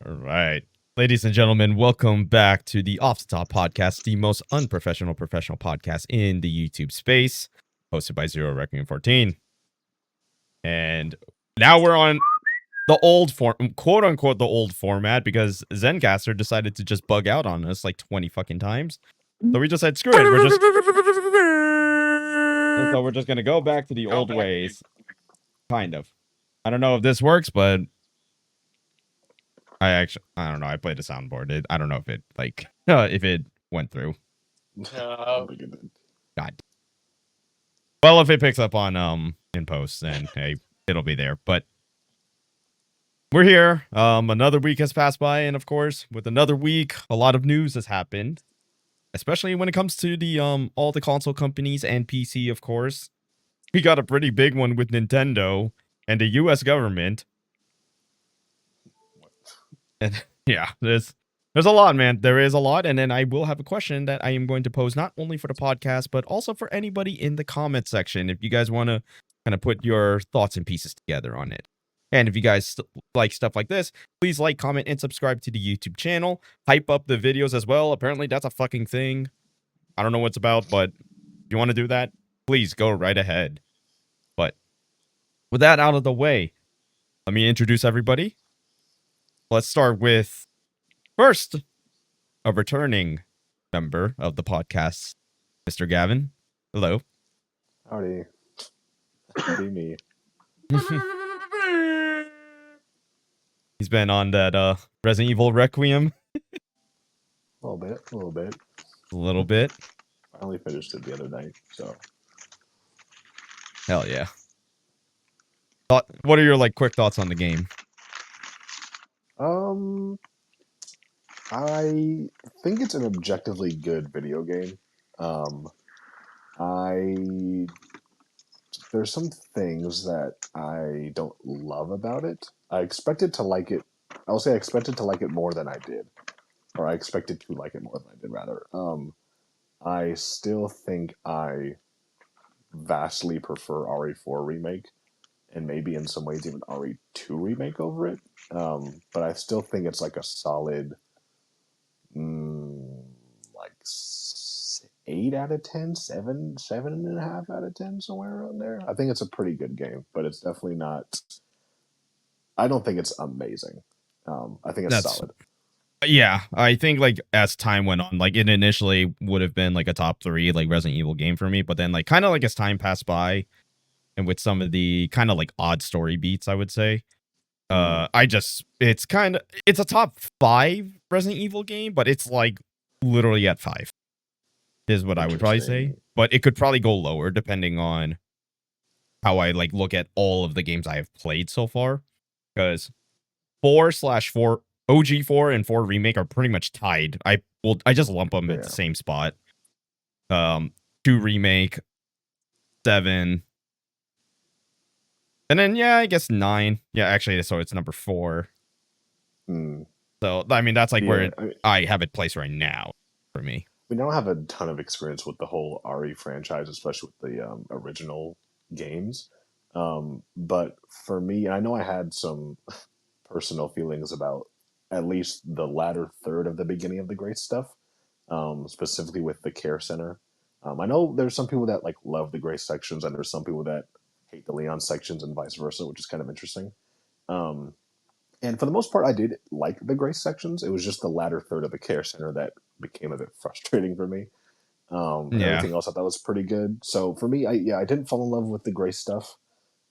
All right. Ladies and gentlemen, welcome back to the Off the Top podcast, the most unprofessional professional podcast in the YouTube space, hosted by Zero Reckoning 14. And now we're on the old form, quote unquote, the old format because Zencaster decided to just bug out on us like 20 fucking times. So we just said, screw it. So we're just going to go back to the old ways. Kind of. I don't know if this works, but I don't know. I played a soundboard. I don't know if it if it went through. No. God. Well, if it picks up on in post, then hey, it'll be there. But we're here. Another week has passed by, and of course, with another week, a lot of news has happened. Especially when it comes to the all the console companies and PC, of course. We got a pretty big one with Nintendo and the US government. And yeah, there's a lot, man. There is a lot. And then I will have a question that I am going to pose not only for the podcast, but also for anybody in the comment section. If you guys want to kind of put your thoughts and pieces together on it. And if you guys like stuff like this, please like, comment, and subscribe to the YouTube channel. Hype up the videos as well. Apparently, that's a fucking thing. I don't know what it's about, but if you want to do that, please go right ahead. But with that out of the way, let me introduce everybody. Let's start with first, a returning member of the podcast, Mr. Gavin. Hello. Howdy. Be me. He's been on that Resident Evil Requiem A little bit. a little bit. I only finished it the other night, so. Hell yeah. What are your quick thoughts on the game? I think it's an objectively good video game. There's some things that I don't love about it. I expected to like it. I'll say I expected to like it more than I did, or I expected to like it more than I did, rather. I still think I vastly prefer RE4 remake, and maybe in some ways even RE2 remake over it. But I still think it's like a solid, like 8 out of 10, 7.5 out of 10, somewhere around there. I think it's a pretty good game, but it's definitely not. I don't think it's amazing. I think it's solid. Yeah, I think as time went on, it initially would have been a top 3 Resident Evil game for me, but then kind of as time passed by, and with some of the kind of odd story beats, I would say, it's a top 5 Resident Evil game, but it's literally at 5 is what I would probably say. But it could probably go lower depending on how I look at all of the games I have played so far, because 4/4 OG4 and 4 remake are pretty much tied. I just lump them at the same spot. 2 remake, 7, and then I guess 9. Yeah, actually, so it's number 4. So I mean, that's where I have it placed right now for me. We don't have a ton of experience with the whole RE franchise, especially with the original games. But for me, I know I had some personal feelings about at least the latter third of the beginning of the great stuff, specifically with the care center. I know there's some people that love the gray sections, and there's some people that hate the Leon sections, and vice versa, which is kind of interesting. And for the most part, I did like the gray sections. It was just the latter third of the care center that became a bit frustrating for me. Everything else I thought was pretty good. So for me, I didn't fall in love with the gray stuff.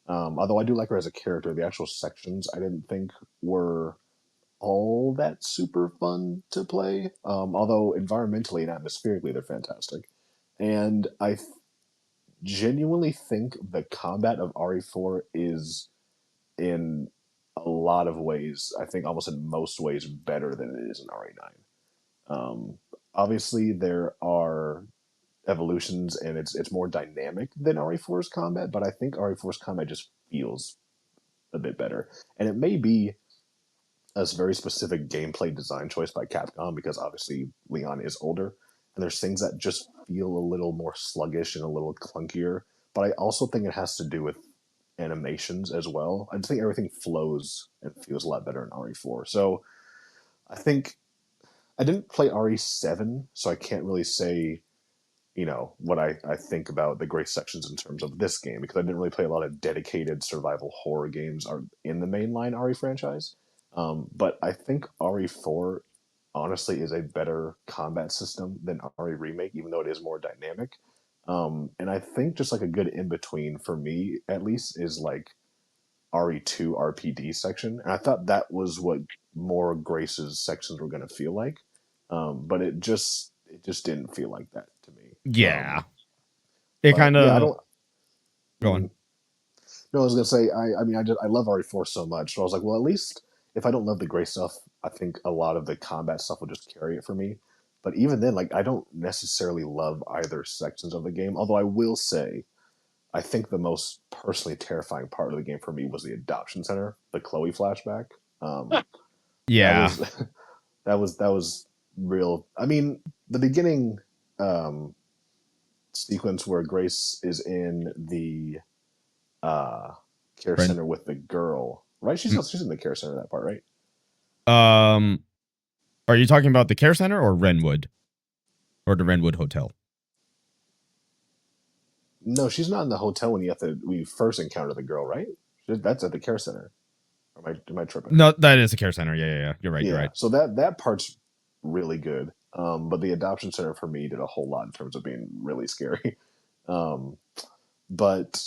Although I do like her as a character, the actual sections I didn't think were all that super fun to play. Although environmentally and atmospherically, they're fantastic. And I genuinely think the combat of RE4 is, in a lot of ways, I think almost in most ways, better than it is in RE9. Obviously, there are evolutions, and it's more dynamic than RE4's combat, but I think RE4's combat just feels a bit better. And it may be a very specific gameplay design choice by Capcom, because obviously Leon is older, and there's things that just feel a little more sluggish and a little clunkier. But I also think it has to do with animations as well. I just think everything flows and feels a lot better in RE4. So I think I didn't play RE7, so I can't really say, what I think about the gray sections in terms of this game because I didn't really play a lot of dedicated survival horror games are in the mainline RE franchise. But I think RE4 honestly is a better combat system than RE Remake, even though it is more dynamic. And I think just like a good in between for me, at least, is like RE2 RPD section. And I thought that was what more Grace's sections were going to feel like. But it just didn't feel like that to me. Yeah, it But kind yeah, I of don't. going. Mm, no, I was gonna say, I mean, I love RE4 so much, so I was like, well, at least if I don't love the gray stuff, I think a lot of the combat stuff will just carry it for me. But even then, like, I don't necessarily love either sections of the game. Although I will say, I think the most personally terrifying part of the game for me was the adoption center, the Chloe flashback. Um, that Yeah, was that was real. I mean, the beginning um, sequence where Grace is in the uh, care Ren. center with the girl, right? She's in the care center that part, right? Um, are you talking about the care center or Renwood or the Renwood Hotel? No, she's not in the hotel when you first encounter the girl, right? That's at the care center. Or am I tripping? No, that is a care center. Yeah, yeah, yeah. You're right. You're Yeah. right. So that part's really good. But the adoption center for me did a whole lot in terms of being really scary. Um, but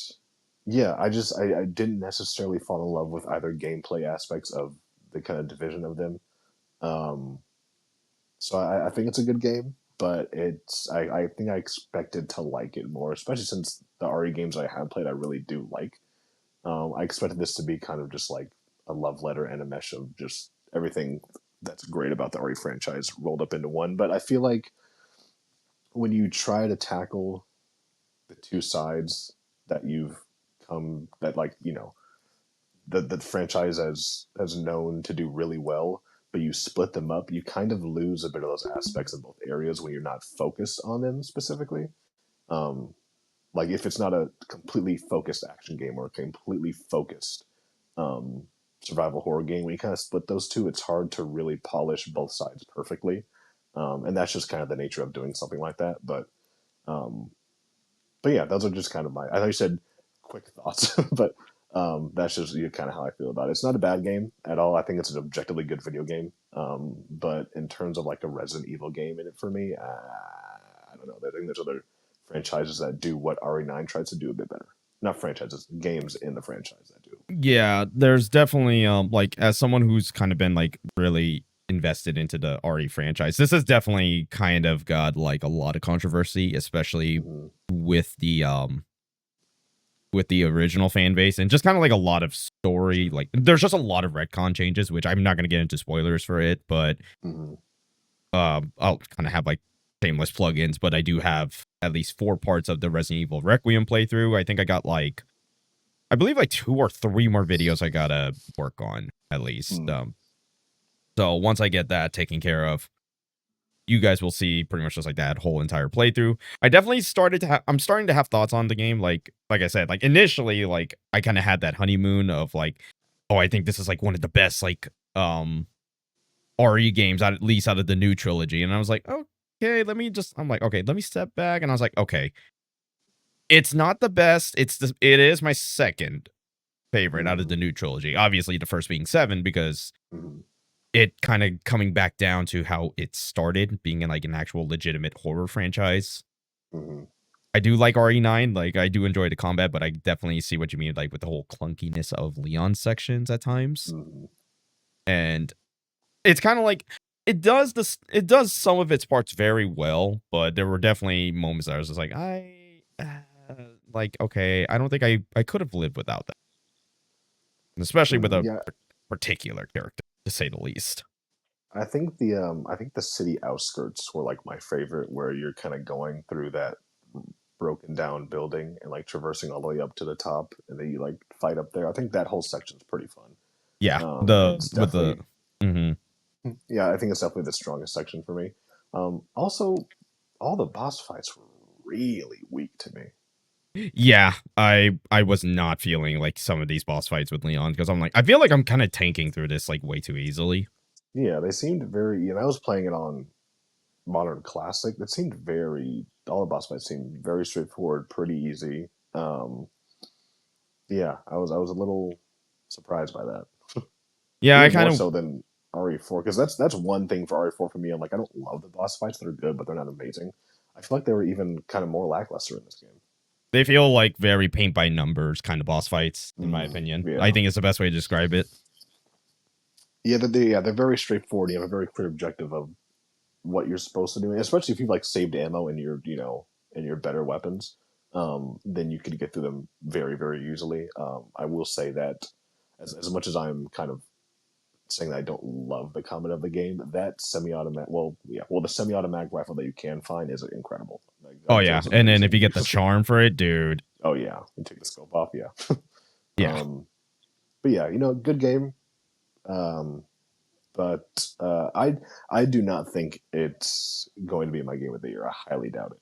yeah, I didn't necessarily fall in love with either gameplay aspects of the kind of division of them. Um, So I think it's a good game, but I think I expected to like it more, especially since the RE games I have played I really do like. I expected this to be kind of just like a love letter and a mesh of just everything that's great about the RE franchise rolled up into one. But I feel like when you try to tackle the two sides that you've come that like the franchise has known to do really well, but you split them up, you kind of lose a bit of those aspects in both areas when you're not focused on them specifically. Um, like if it's not a completely focused action game or a completely focused um, survival horror game, when you kind of split those two, it's hard to really polish both sides perfectly. And that's just kind of the nature of doing something like that. Um, but yeah, those are just kind of my. I know you said quick thoughts, but that's just kind of how I feel about it. It's not a bad game at all. I think it's an objectively good video game. But in terms of like a Resident Evil game in it for me, I don't know. I think there's other franchises that do what RE9 tries to do a bit better. Not franchises, games in the franchise that do. Yeah, there's definitely like as someone who's kind of been like really invested into the RE franchise, this has definitely kind of got like a lot of controversy, especially Mm-hmm. with the original fan base and just kind of like a lot of story. Like there's just a lot of retcon changes, which I'm not gonna get into spoilers for it, but Mm-hmm. I'll kind of have like shameless plugins, but I do have at least 4 parts of the Resident Evil Requiem playthrough. I think I got like I believe like 2 or 3 more videos I gotta work on at least. Mm-hmm. So once I get that taken care of, you guys will see pretty much just like that whole entire playthrough. I definitely started to I'm starting to have thoughts on the game. Like I said, like initially, like I kind of had that honeymoon of like, oh, I think this is like one of the best like RE games at least out of the new trilogy. And I was like, okay, I'm like, okay, let me step back. And I was like, okay, it's not the best. It is my second favorite out of Mm-hmm. the new trilogy. Obviously, the first being 7 because Mm-hmm. it kind of coming back down to how it started being in like an actual legitimate horror franchise. Mm-hmm. I do like RE9, like I do enjoy the combat, but I definitely see what you mean like with the whole clunkiness of Leon sections at times. Mm-hmm. And it's kind of like it does some of its parts very well, but there were definitely moments that I was just like like okay, I don't think I could have lived without that. Especially with a Yeah, particular character to say the least. I think the city outskirts were like my favorite, where you're kind of going through that broken down building and like traversing all the way up to the top, and then you like fight up there. I think that whole section's pretty fun. Yeah, It's with the definitely mhm. yeah, I think it's definitely the strongest section for me. Also, all the boss fights were really weak to me. Yeah, I was not feeling like some of these boss fights with Leon because I'm like I feel like I'm kind of tanking through this like way too easily. Yeah, they seemed very. You know, I was playing it on Modern Classic. It seemed very. All the boss fights seemed very straightforward, pretty easy. Yeah, I was a little surprised by that. Yeah, I Even kind more of so than RE4, because that's one thing for RE4 for me. I'm like, I don't love the boss fights; they're good, but they're not amazing. I feel like they were even kind of more lackluster in this game. they feel like very paint by numbers kind of boss fights, in my opinion. I Yeah, think it's the best way to describe it. yeah, they're very straightforward. You have a very clear objective of what you're supposed to do, especially if you've like saved ammo in your in your better weapons. Then you could get through them very easily. I will say that as much as I'm kind of saying that I don't love the combat of the game, that semi-automatic, the semi-automatic rifle that you can find is incredible. Like Oh that yeah, feels and then if amazing you to get the use. charm for it, dude. Oh yeah, and take the scope off. Yeah. Yeah, um, but yeah, good game. Um, but I do not think it's going to be my game of the year. I highly doubt it.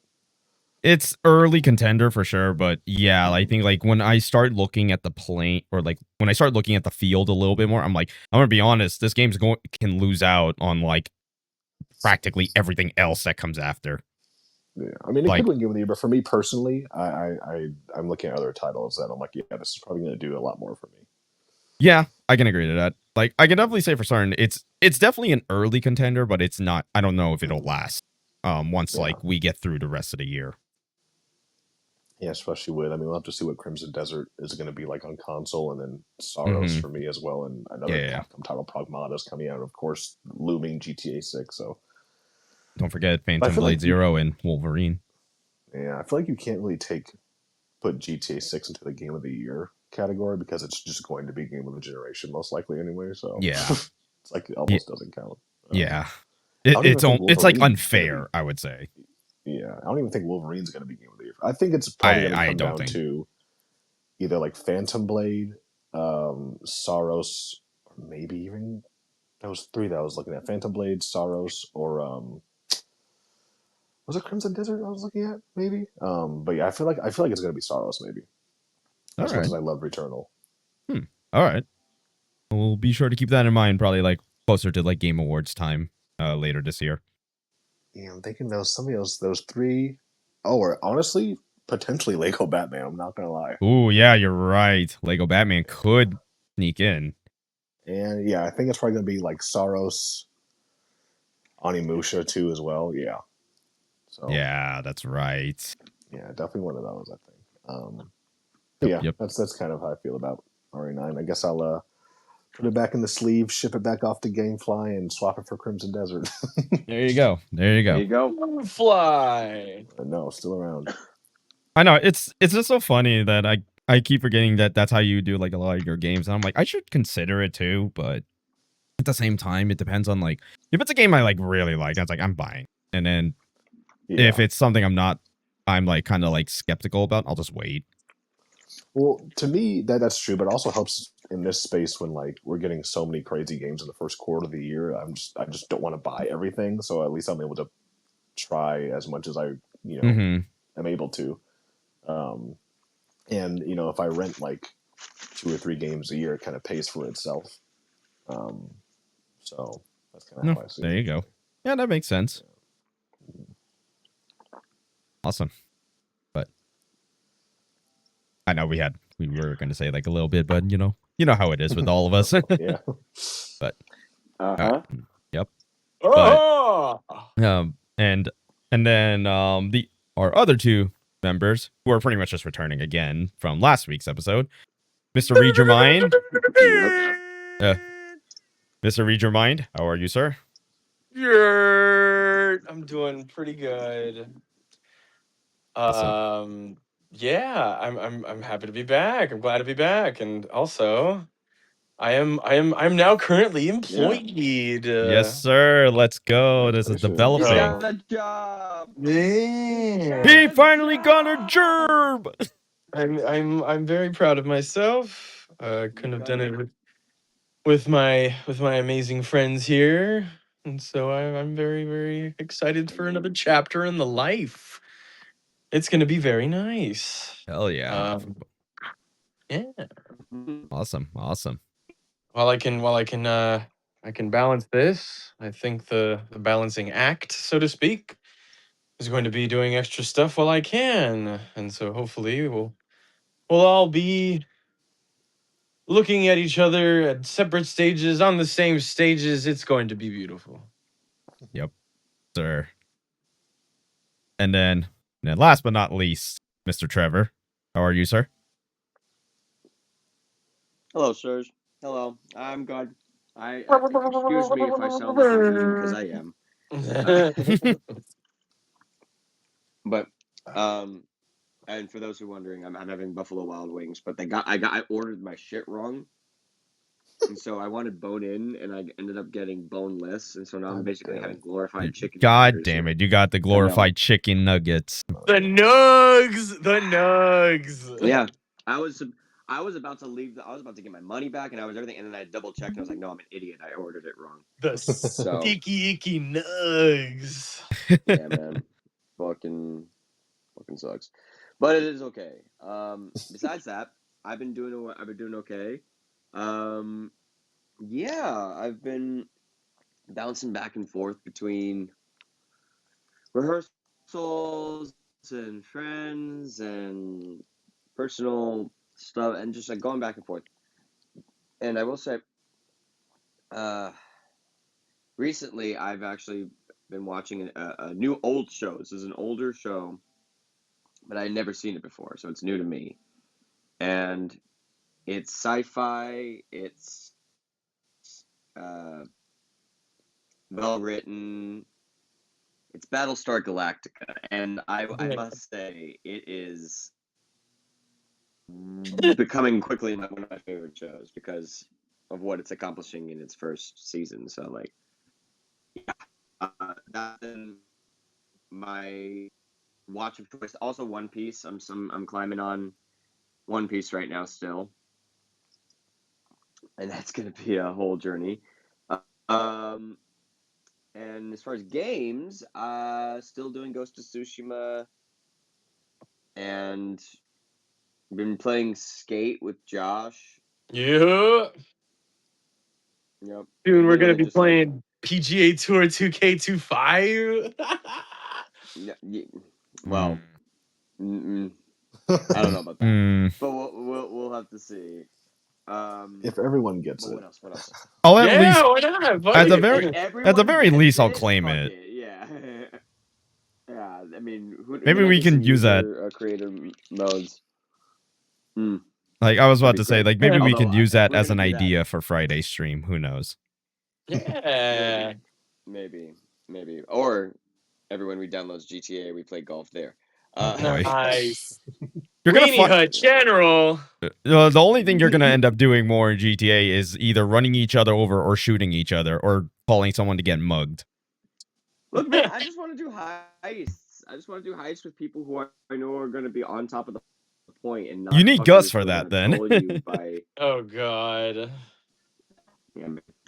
it's early contender for sure, but yeah, I Mhm. think like when I start looking at the plane or like when I start looking at the field a little bit more, I'm like, I'm gonna be honest, this game's going can lose out on like practically everything else that comes after. Yeah, I mean, it could Like, win Game of the Year, but for me personally, I'm looking at other titles that I'm like, yeah, this is probably going to do a lot more for me. yeah, I can agree to that. Like, I can definitely say for certain, it's definitely an early contender, but it's not. I don't know if it'll Mhm. last. Once Yeah, like we get through the rest of the year. yeah, especially with, I mean, we'll have to see what Crimson Desert is going to be like on console, and then Soros Mm-hmm. for me as well, and Yeah, another yeah, yeah. Capcom title, Pragmata, is coming out, and of course, looming GTA 6. So, Don't forget but I Phantom feel Blade like you, Zero and Wolverine. yeah, I feel like you can't really put GTA 6 into the Game of the Year category because it's just going to be Game of the Generation most likely anyway. So, Yeah, it's like it yeah, almost doesn't count. yeah. I don't even think It's like Wolverine's going to be. unfair. I would say. Yeah, I don't even think Wolverine's going to be Game of the Year. I think it's probably going to I come don't down think. to either like Phantom Blade, Saros, or maybe even those three that I was looking at: Phantom Blade, Saros, or was it Crimson Desert I was looking at? Maybe. But yeah, I feel like it's going to be Saros maybe. All As much right. as I love Returnal. Hmm. All right. We'll be sure to keep that in mind. Probably like closer to like Game Awards time later this year. Yeah, I'm thinking those some of those three. Oh, or honestly, potentially Lego Batman. I'm not gonna lie. Ooh, yeah, you're right. Lego Batman could sneak in. And yeah, I think it's probably gonna be like Saros, Onimusha too as well. Yeah. So Yeah, that's right. yeah, definitely one of those. I think. But Yep, yeah, yep. that's kind of how I feel about RE9. I guess I'll put it back in the sleeve, ship it back off to GameFly, and swap it for Crimson Desert. There you go. There you There go. you go. Fly. No, still around. I know it's just so funny that I keep forgetting that that's how you do like a lot of your games, and I'm like I should consider it too, but at the same time, it depends on like if it's a game I like really like, I was like I'm buying, and then if Yeah. it's something I'm like kind of like skeptical about, I'll just wait. Well, to me, that's true, but it also helps in this space when like we're getting so many crazy games in the first quarter of the year. I just don't want to buy everything, so at least I'm able to try as much as I you know Mm-hmm. am able to. Um, and if I rent like 2 or 3 games a year, it kind of pays for itself. Um, so that's kind of No, how I see there it. you go. Yeah, that makes sense. Awesome. But I know we were going to say like a little bit, but you know how it is with all of us. Yeah. But Uh huh. yep. But Oh. and then the our other two members who are pretty much just returning again from last week's episode, Mr. Read Your Mind. Yep. Uh, Mr. Read Your Mind, how are you, sir? I'm doing pretty good. Awesome. Um, yeah, I'm happy to be back. I'm glad to be back, and also I'm now currently Yeah. employed. Yes, sir. Let's go. This is Congratulations. He developing. So got a job. He yeah, got He a finally got a job. gerb. I'm very proud of myself. You Couldn't have got done a it with my amazing friends here, and so I'm very excited for another chapter in the life. It's gonna be very nice. Hell yeah. Yeah. Awesome. Awesome. While I can I can balance this. I think the balancing act, so to speak, is going to be doing extra stuff while I can, and so hopefully we'll all be looking at each other at separate stages on the same stages. It's going to be beautiful. Yep, sir. And then last but not least, Mr. Trevor. How are you, sir? Hello, sirs. Hello. I'm good. Excuse me if I sound like I'm eating because I am. But and for those who are wondering, I'm having Buffalo Wild Wings, but I ordered my shit wrong. And so I wanted bone in, and I ended up getting boneless, and so now I'm basically having glorified chicken. God damn it! You got the glorified chicken nuggets. The nugs. Yeah, I was about to leave. I was about to get my money back, and I was everything, and then I double checked, and I was like, "No, I'm an idiot. I ordered it wrong." The sticky icky nugs. Yeah, man, fucking sucks, but it is okay. Besides that, I've been doing okay. Yeah, I've been bouncing back and forth between rehearsals and friends and personal stuff, and just like going back and forth. And I will say, recently I've actually been watching a new old show. This is an older show, but I had never seen it before, so it's new to me. And it's sci-fi. It's well written. It's Battlestar Galactica, and I must say it is becoming quickly one of my favorite shows because of what it's accomplishing in its first season. So like, yeah, that's been my watch of choice. Also, One Piece. I'm climbing on One Piece right now still, and that's gonna be a whole journey. And as far as games, still doing Ghost of Tsushima, and been playing Skate with Josh. Yeah. Yep. Soon we're gonna be playing PGA Tour 2K25. Well, I don't know about that, but we'll have to see. If everyone gets it. What else? I'll at least, why not? at the very least, I'll claim it. Yeah. Yeah, I mean, Maybe we can use that. Creator modes. Like I was about to say, like maybe we can use that as an idea for Friday's stream. Who knows? Yeah. Maybe. Or everyone downloads GTA, we play golf there. Nice. You're gonna Weenie Hut General. The only thing you're gonna end up doing more in GTA is either running each other over or shooting each other or calling someone to get mugged. Look, man, I just want to do heists. I just want to do heists with people who I know are going to be on top of the point and not. You need Gus for that, then. Oh God. Yeah,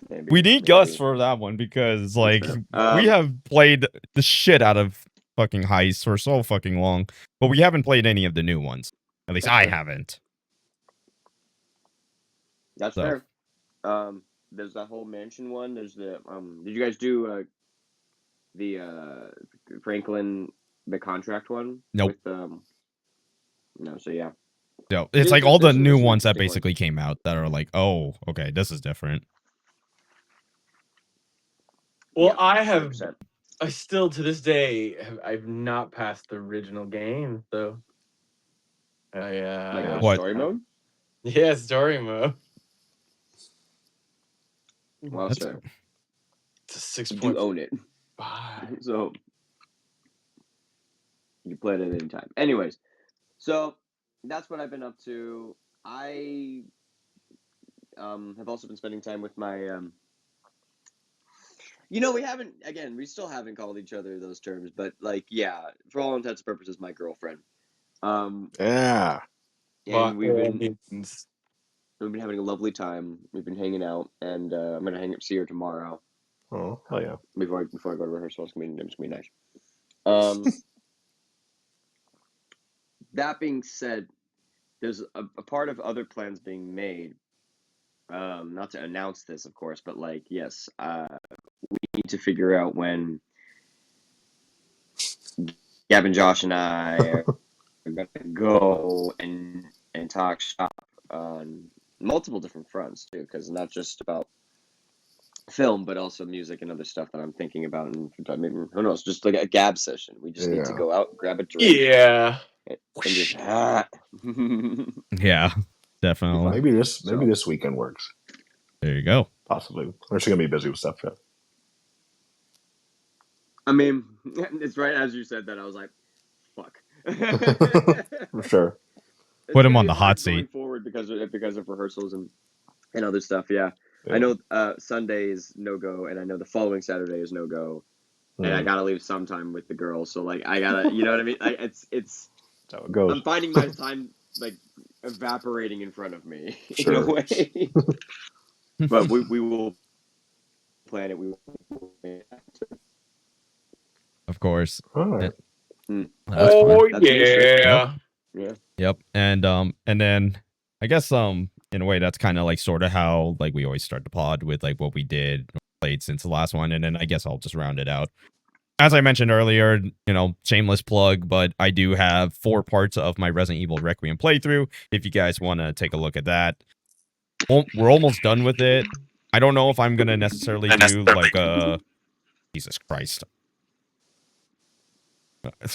maybe, we need Gus for that one because, like, we have played the shit out of fucking heists for so fucking long, but we haven't played any of the new ones. At least I haven't. That's fair. There's that whole mansion one. There's the Did you guys do the Franklin the contract one? Nope. With, no. So yeah. So it's like all the new ones that basically came out that are like, oh, okay, this is different. Well, yeah, I still to this day I've not passed the original game, so like what story mode? Yeah, story mode. Well, sir, it's a 6. You own it, so you play it at any time. Anyways, so that's what I've been up to. I have also been spending time with my we still haven't called each other those terms, but like, yeah, for all intents and purposes, my girlfriend. Yeah. And we've been having a lovely time. We've been hanging out, and I'm gonna see her tomorrow. Oh, hell yeah! Before I go to rehearsal, it's gonna be nice. That being said, there's a part of other plans being made not to announce this, of course, but like, yes, we need to figure out when Gavin, Josh, and I are gonna go and talk shop on multiple different fronts too, because not just about film, but also music and other stuff that I'm thinking about, and maybe who knows, just like a gab session. We just need to go out, grab a drink, Yeah. and just Yeah, definitely. Maybe this weekend works. There you go. Possibly. Or she's gonna be busy with stuff. Yeah. I mean, it's right as you said that. I was like, fuck. For sure. Put him on the hot seat going forward because of rehearsals and other stuff. Yeah. I know Sunday is no go, and I know the following Saturday is no go, and I gotta leave sometime with the girls. So like, I gotta, you know what I mean? It's that's how it goes. I'm finding my time like evaporating in front of me Sure. in a way. But we will plan it. We will. of course. All right. That's fine. That's it. yeah. Yeah. Yep. And then I guess in a way that's kind of like sort of how like we always start the pod with like what we did played since the last one, and then I guess I'll just round it out. As I mentioned earlier, you know, shameless plug, but I do have 4 parts of my Resident Evil Requiem playthrough. If you guys want to take a look at that, we're almost done with it. I don't know if I'm gonna necessarily do like a Jesus Christ.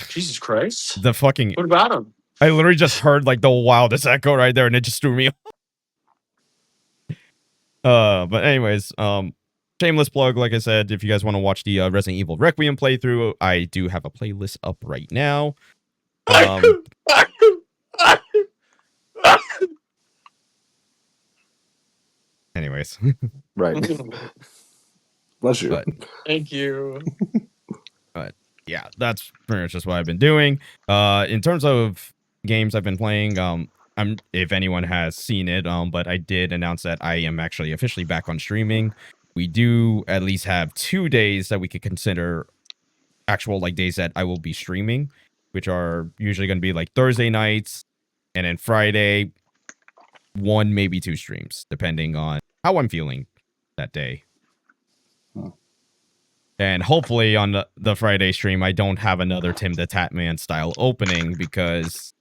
Jesus Christ. The fucking What about him? I literally just heard like the wildest echo right there, and it just threw me off. But anyways, shameless plug, like I said, if you guys want to watch the Resident Evil Requiem playthrough, I do have a playlist up right now. Anyways. Right. Bless you. But, thank you. But yeah, that's pretty much just what I've been doing. In terms of games I've been playing, if anyone has seen it, but I did announce that I am actually officially back on streaming. We do at least have 2 days that we could consider actual like days that I will be streaming, which are usually going to be like Thursday nights, and then Friday, 1 maybe 2 streams, depending on how I'm feeling that day. And hopefully on the Friday stream, I don't have another Tim the Tatman style opening, because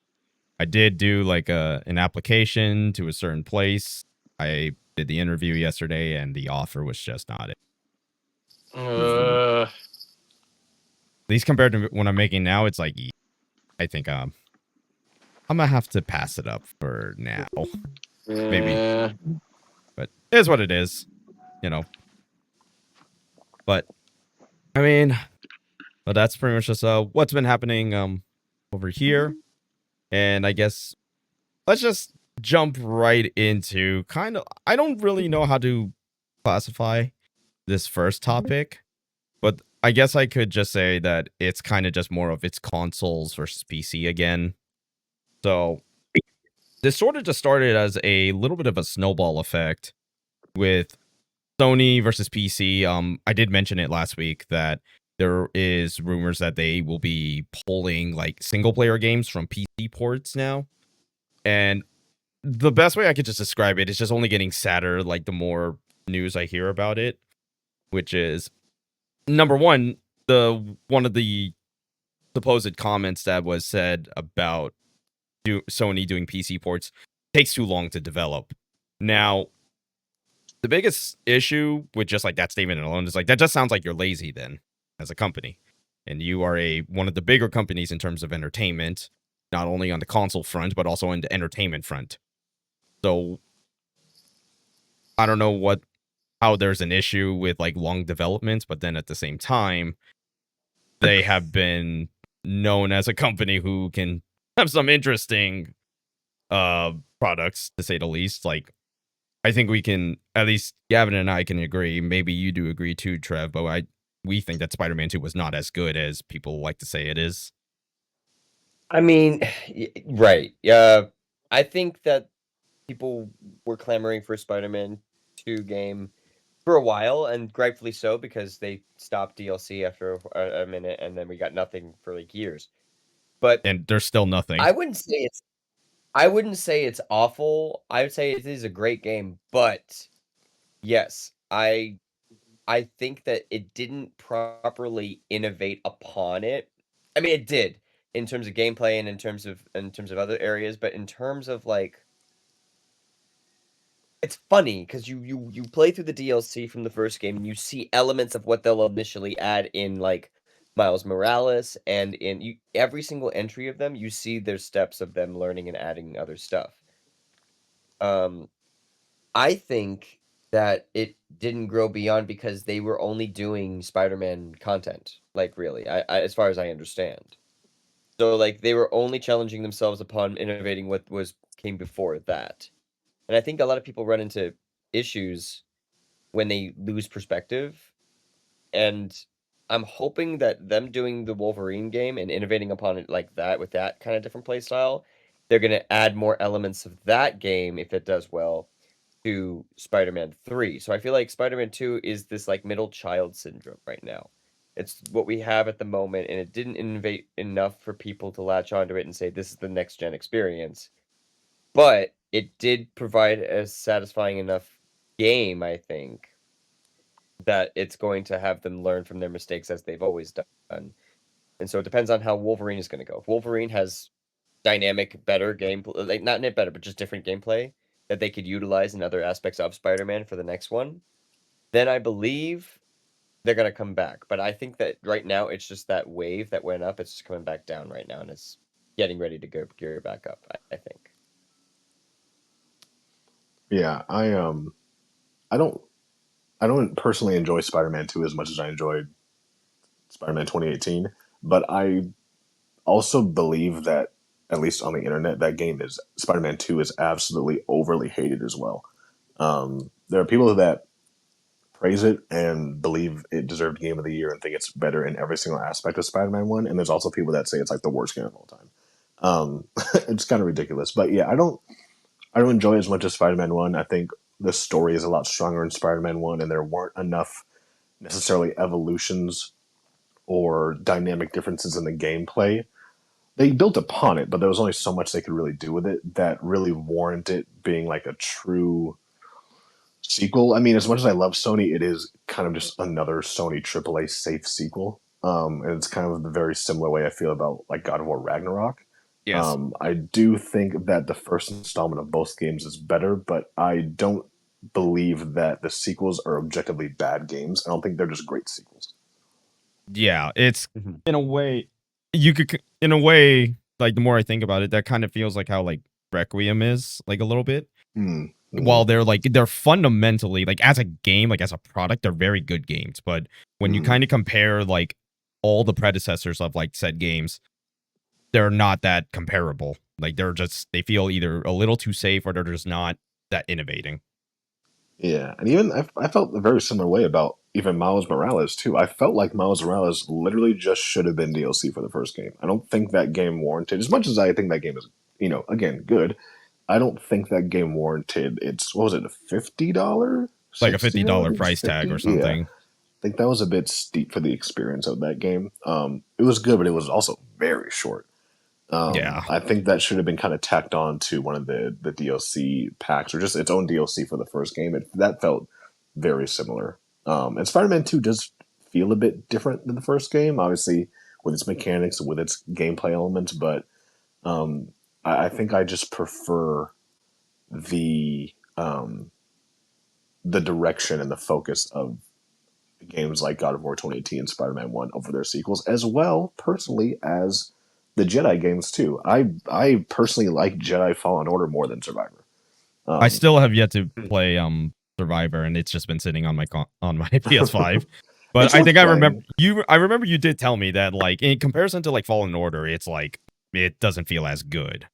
I did do like an application to a certain place. I did the interview yesterday, and the offer was just not it. At least compared to what I'm making now, it's like, I think I'm gonna have to pass it up for now. Maybe. But it is what it is, you know. But I mean, well, that's pretty much just what's been happening over here. And I guess let's just jump right into kind of, I don't really know how to classify this first topic, but I guess I could just say that it's kind of just more of it's consoles versus PC again. So this sort of just started as a little bit of a snowball effect with Sony versus PC. I did mention it last week that there is rumors that they will be pulling like single player games from PC ports now. And the best way I could just describe it is just only getting sadder like the more news I hear about it, which is number one, one of the supposed comments that was said about Sony doing PC ports takes too long to develop. Now, the biggest issue with just like that statement alone is like that just sounds like you're lazy then as a company, and you are one of the bigger companies in terms of entertainment, not only on the console front but also on the entertainment front. So I don't know how there's an issue with like long developments, but then at the same time, they have been known as a company who can have some interesting products, to say the least. Like, I think we can, at least Gavin and I can agree, maybe you do agree too, Trev, but we think that Spider-Man 2 was not as good as people like to say it is. I mean, right. I think that people were clamoring for a Spider-Man 2 game for a while, and rightfully so, because they stopped DLC after a minute, and then we got nothing for like years. And there's still nothing. I wouldn't say it's I wouldn't say it's awful. I would say it is a great game, but yes, I think that it didn't properly innovate upon it. I mean, it did in terms of gameplay and in terms of other areas, but in terms of like, it's funny because you play through the DLC from the first game and you see elements of what they'll initially add in like Miles Morales, and in every single entry of them, you see their steps of them learning and adding other stuff. I think that it didn't grow beyond because they were only doing Spider-Man content, like really, as far as I understand. So like they were only challenging themselves upon innovating what came before that. And I think a lot of people run into issues when they lose perspective. And I'm hoping that them doing the Wolverine game and innovating upon it like that with that kind of different play style, they're going to add more elements of that game if it does well to Spider-Man 3. So I feel like Spider-Man 2 is this like middle child syndrome right now. It's what we have at the moment, and it didn't innovate enough for people to latch onto it and say this is the next gen experience. But it did provide a satisfying enough game, I think, that it's going to have them learn from their mistakes as they've always done. And so it depends on how Wolverine is going to go. If Wolverine has dynamic, better gameplay, like not net better, but just different gameplay that they could utilize in other aspects of Spider-Man for the next one, then I believe they're going to come back. But I think that right now it's just that wave that went up. It's just coming back down right now, and it's getting ready to go gear back up, I think. Yeah, I don't personally enjoy Spider-Man 2 as much as I enjoyed Spider-Man 2018, but I also believe that, at least on the internet, that game is Spider-Man 2 is absolutely overly hated as well. There are people that praise it and believe it deserved Game of the Year and think it's better in every single aspect of Spider-Man 1, and there's also people that say it's like the worst game of all time. It's kind of ridiculous, but yeah, I don't enjoy it as much as Spider-Man 1. I think the story is a lot stronger in Spider-Man 1, and there weren't enough necessarily evolutions or dynamic differences in the gameplay. They built upon it, but there was only so much they could really do with it that really warranted being like a true sequel. I mean, as much as I love Sony, it is kind of just another Sony AAA safe sequel. And it's kind of the very similar way I feel about like God of War Ragnarok. Yes. I do think that the first installment of both games is better, but I don't believe that the sequels are objectively bad games. I don't think they're just great sequels. Yeah, it's Mhm. in a way you could in a way, like the more I think about it, that kind of feels like how like Requiem is like a little bit. Mm-hmm. While they're fundamentally like as a game, like as a product, they're very good games. But when you Mm-hmm. kind of compare like all the predecessors of like said games, they're not that comparable. Like they feel either a little too safe or they're just not that innovating. Yeah, and even I felt a very similar way about even Miles Morales too. I felt like Miles Morales literally just should have been DLC for the first game. I don't think that game warranted, as much as I think that game is, again, good. I don't think that game warranted its, what was it, $50, Like a $50 $60, price tag 50? or Yeah, something. I think that was a bit steep for the experience of that game. It was good, but it was also very short. Yeah. I think that should have been kind of tacked on to one of the DLC packs or just its own DLC for the first game. That felt very similar. And Spider-Man 2 does feel a bit different than the first game, obviously with its mechanics, with its gameplay elements, but I think I just prefer the the direction and the focus of games like God of War 2018 and Spider-Man 1 over their sequels, as well, personally, as the Jedi games too. I personally like Jedi Fallen Order more than Survivor. I Um, still have yet to Hmm. play Survivor, and it's just been sitting on on my PS5. But it's I worth think playing. I remember you did tell me that like in comparison to like Fallen Order, it's like it doesn't feel as good.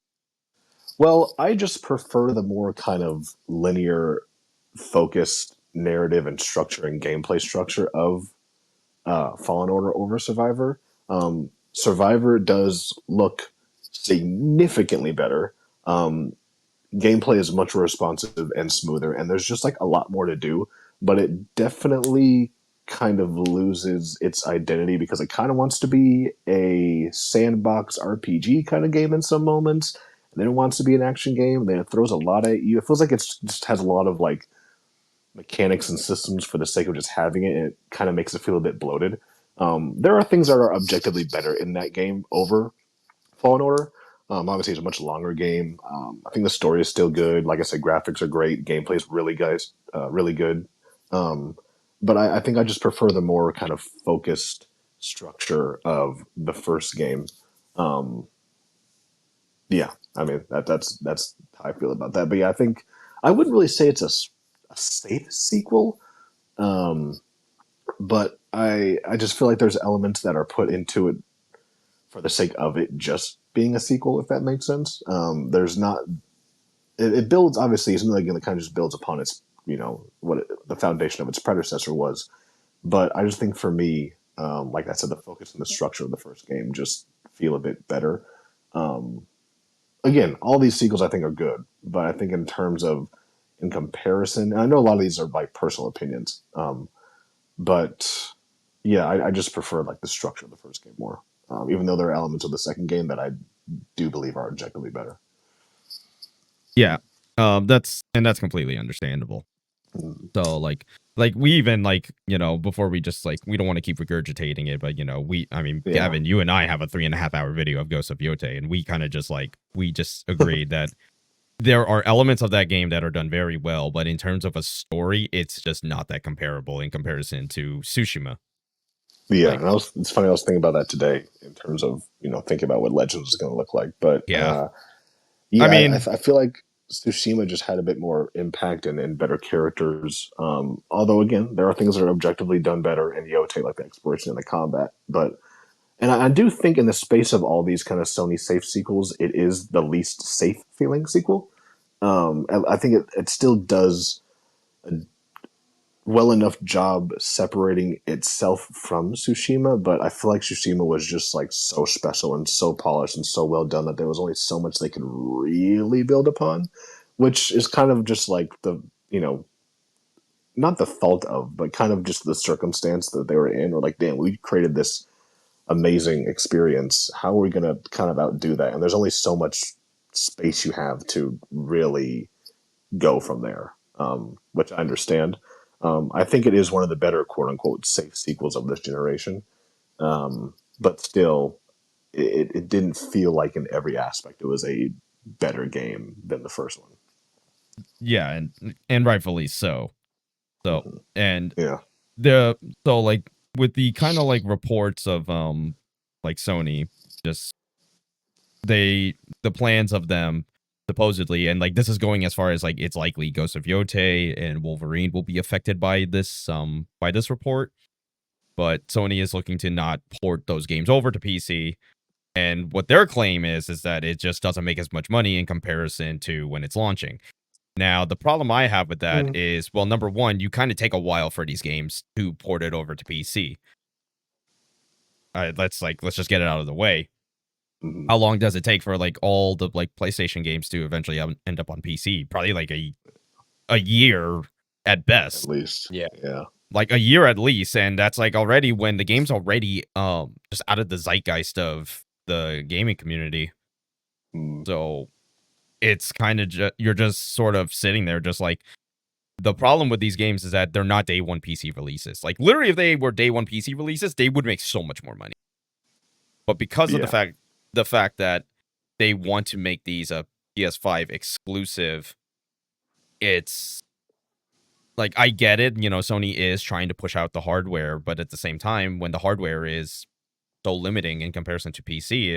Well, I just prefer the more kind of linear, focused narrative and structure and gameplay structure of Fallen Order over Survivor. Survivor does look significantly better. Gameplay is much more responsive and smoother, and there's just like a lot more to do, but it definitely kind of loses its identity because it kind of wants to be a sandbox RPG kind of game in some moments, and then it wants to be an action game, and then it throws a lot at you. It feels like it just has a lot of like mechanics and systems for the sake of just having it, and it kind of makes it feel a bit bloated. There are things that are objectively better in that game over Fallen Order. Obviously, it's a much longer game. I think the story is still good. Like I said, graphics are great. Gameplay is really good. But I think I just prefer the more kind of focused structure of the first game. Um, yeah, I mean that's how I feel about that. But yeah, I think I wouldn't really say it's a safe sequel. Um, but I just feel like there's elements that are put into it for the sake of it just being a sequel, if that makes sense. There's not it builds obviously something like it kind of just builds upon its the foundation of its predecessor was. But I just think for me, like I said, the focus and the structure of the first game just feel a bit better. Um, Again, all these sequels I think are good, but I think in terms of in comparison, and I know a lot of these are like personal opinions, but yeah, I just prefer like the structure of the first game more, even though there are elements of the second game that I do believe are objectively better. Yeah. That's completely understandable. Mm. So like we even like, before we just like we don't want to keep regurgitating it, but Yeah. Gavin, you and I have a 3.5 hour video of Ghost of Yote, and we kind of just like we just agreed that there are elements of that game that are done very well, but in terms of a story, it's just not that comparable in comparison to Tsushima. Yeah, Like, and it's funny. I was thinking about that today in terms of thinking about what Legends is going to look like. But yeah. I yeah, mean, I feel like Tsushima just had a bit more impact and better characters. Although again, there are things that are objectively done better in Yote, like the exploration and the combat. But and I do think in the space of all these kind of Sony safe sequels, it is the least safe feeling sequel. I think it still does well enough job separating itself from Tsushima, but I feel like Tsushima was just like so special and so polished and so well done that there was only so much they could really build upon, which is kind of just like the, not the fault of, but kind of just the circumstance that they were in, or like, damn, we created this amazing experience. How are we going to kind of outdo that? And there's only so much space you have to really go from there, which I understand. I think it is one of the better quote unquote safe sequels of this generation. But still, it didn't feel like in every aspect it was a better game than the first one. yeah, and rightfully so. So, Mhm. and Yeah. like with the kind of like reports of like Sony, just the plans of them supposedly, and like this is going as far as like it's likely Ghost of Yote and Wolverine will be affected by this report, but Sony is looking to not port those games over to PC. And what their claim is that it just doesn't make as much money in comparison to when it's launching. Now, the problem I have with that is, well, number one, you kind of take a while for these games to port it over to PC. Let's just get it out of the way. Mhm. How long does it take for like all the like PlayStation games to eventually end up on PC? Probably like a year at At best. least. Yeah. Yeah. Like a year at least, and that's like already when the game's already just out of the zeitgeist of the gaming community. Mm. So it's kind of you're just sort of sitting there just like, the problem with these games is that they're not day one PC releases. Like literally if they were day one PC releases, they would make so much more money. But because of Yeah. the fact that they want to make these a PS5 exclusive, it's like, I get it, Sony is trying to push out the hardware, but at the same time, when the hardware is so limiting in comparison to PC,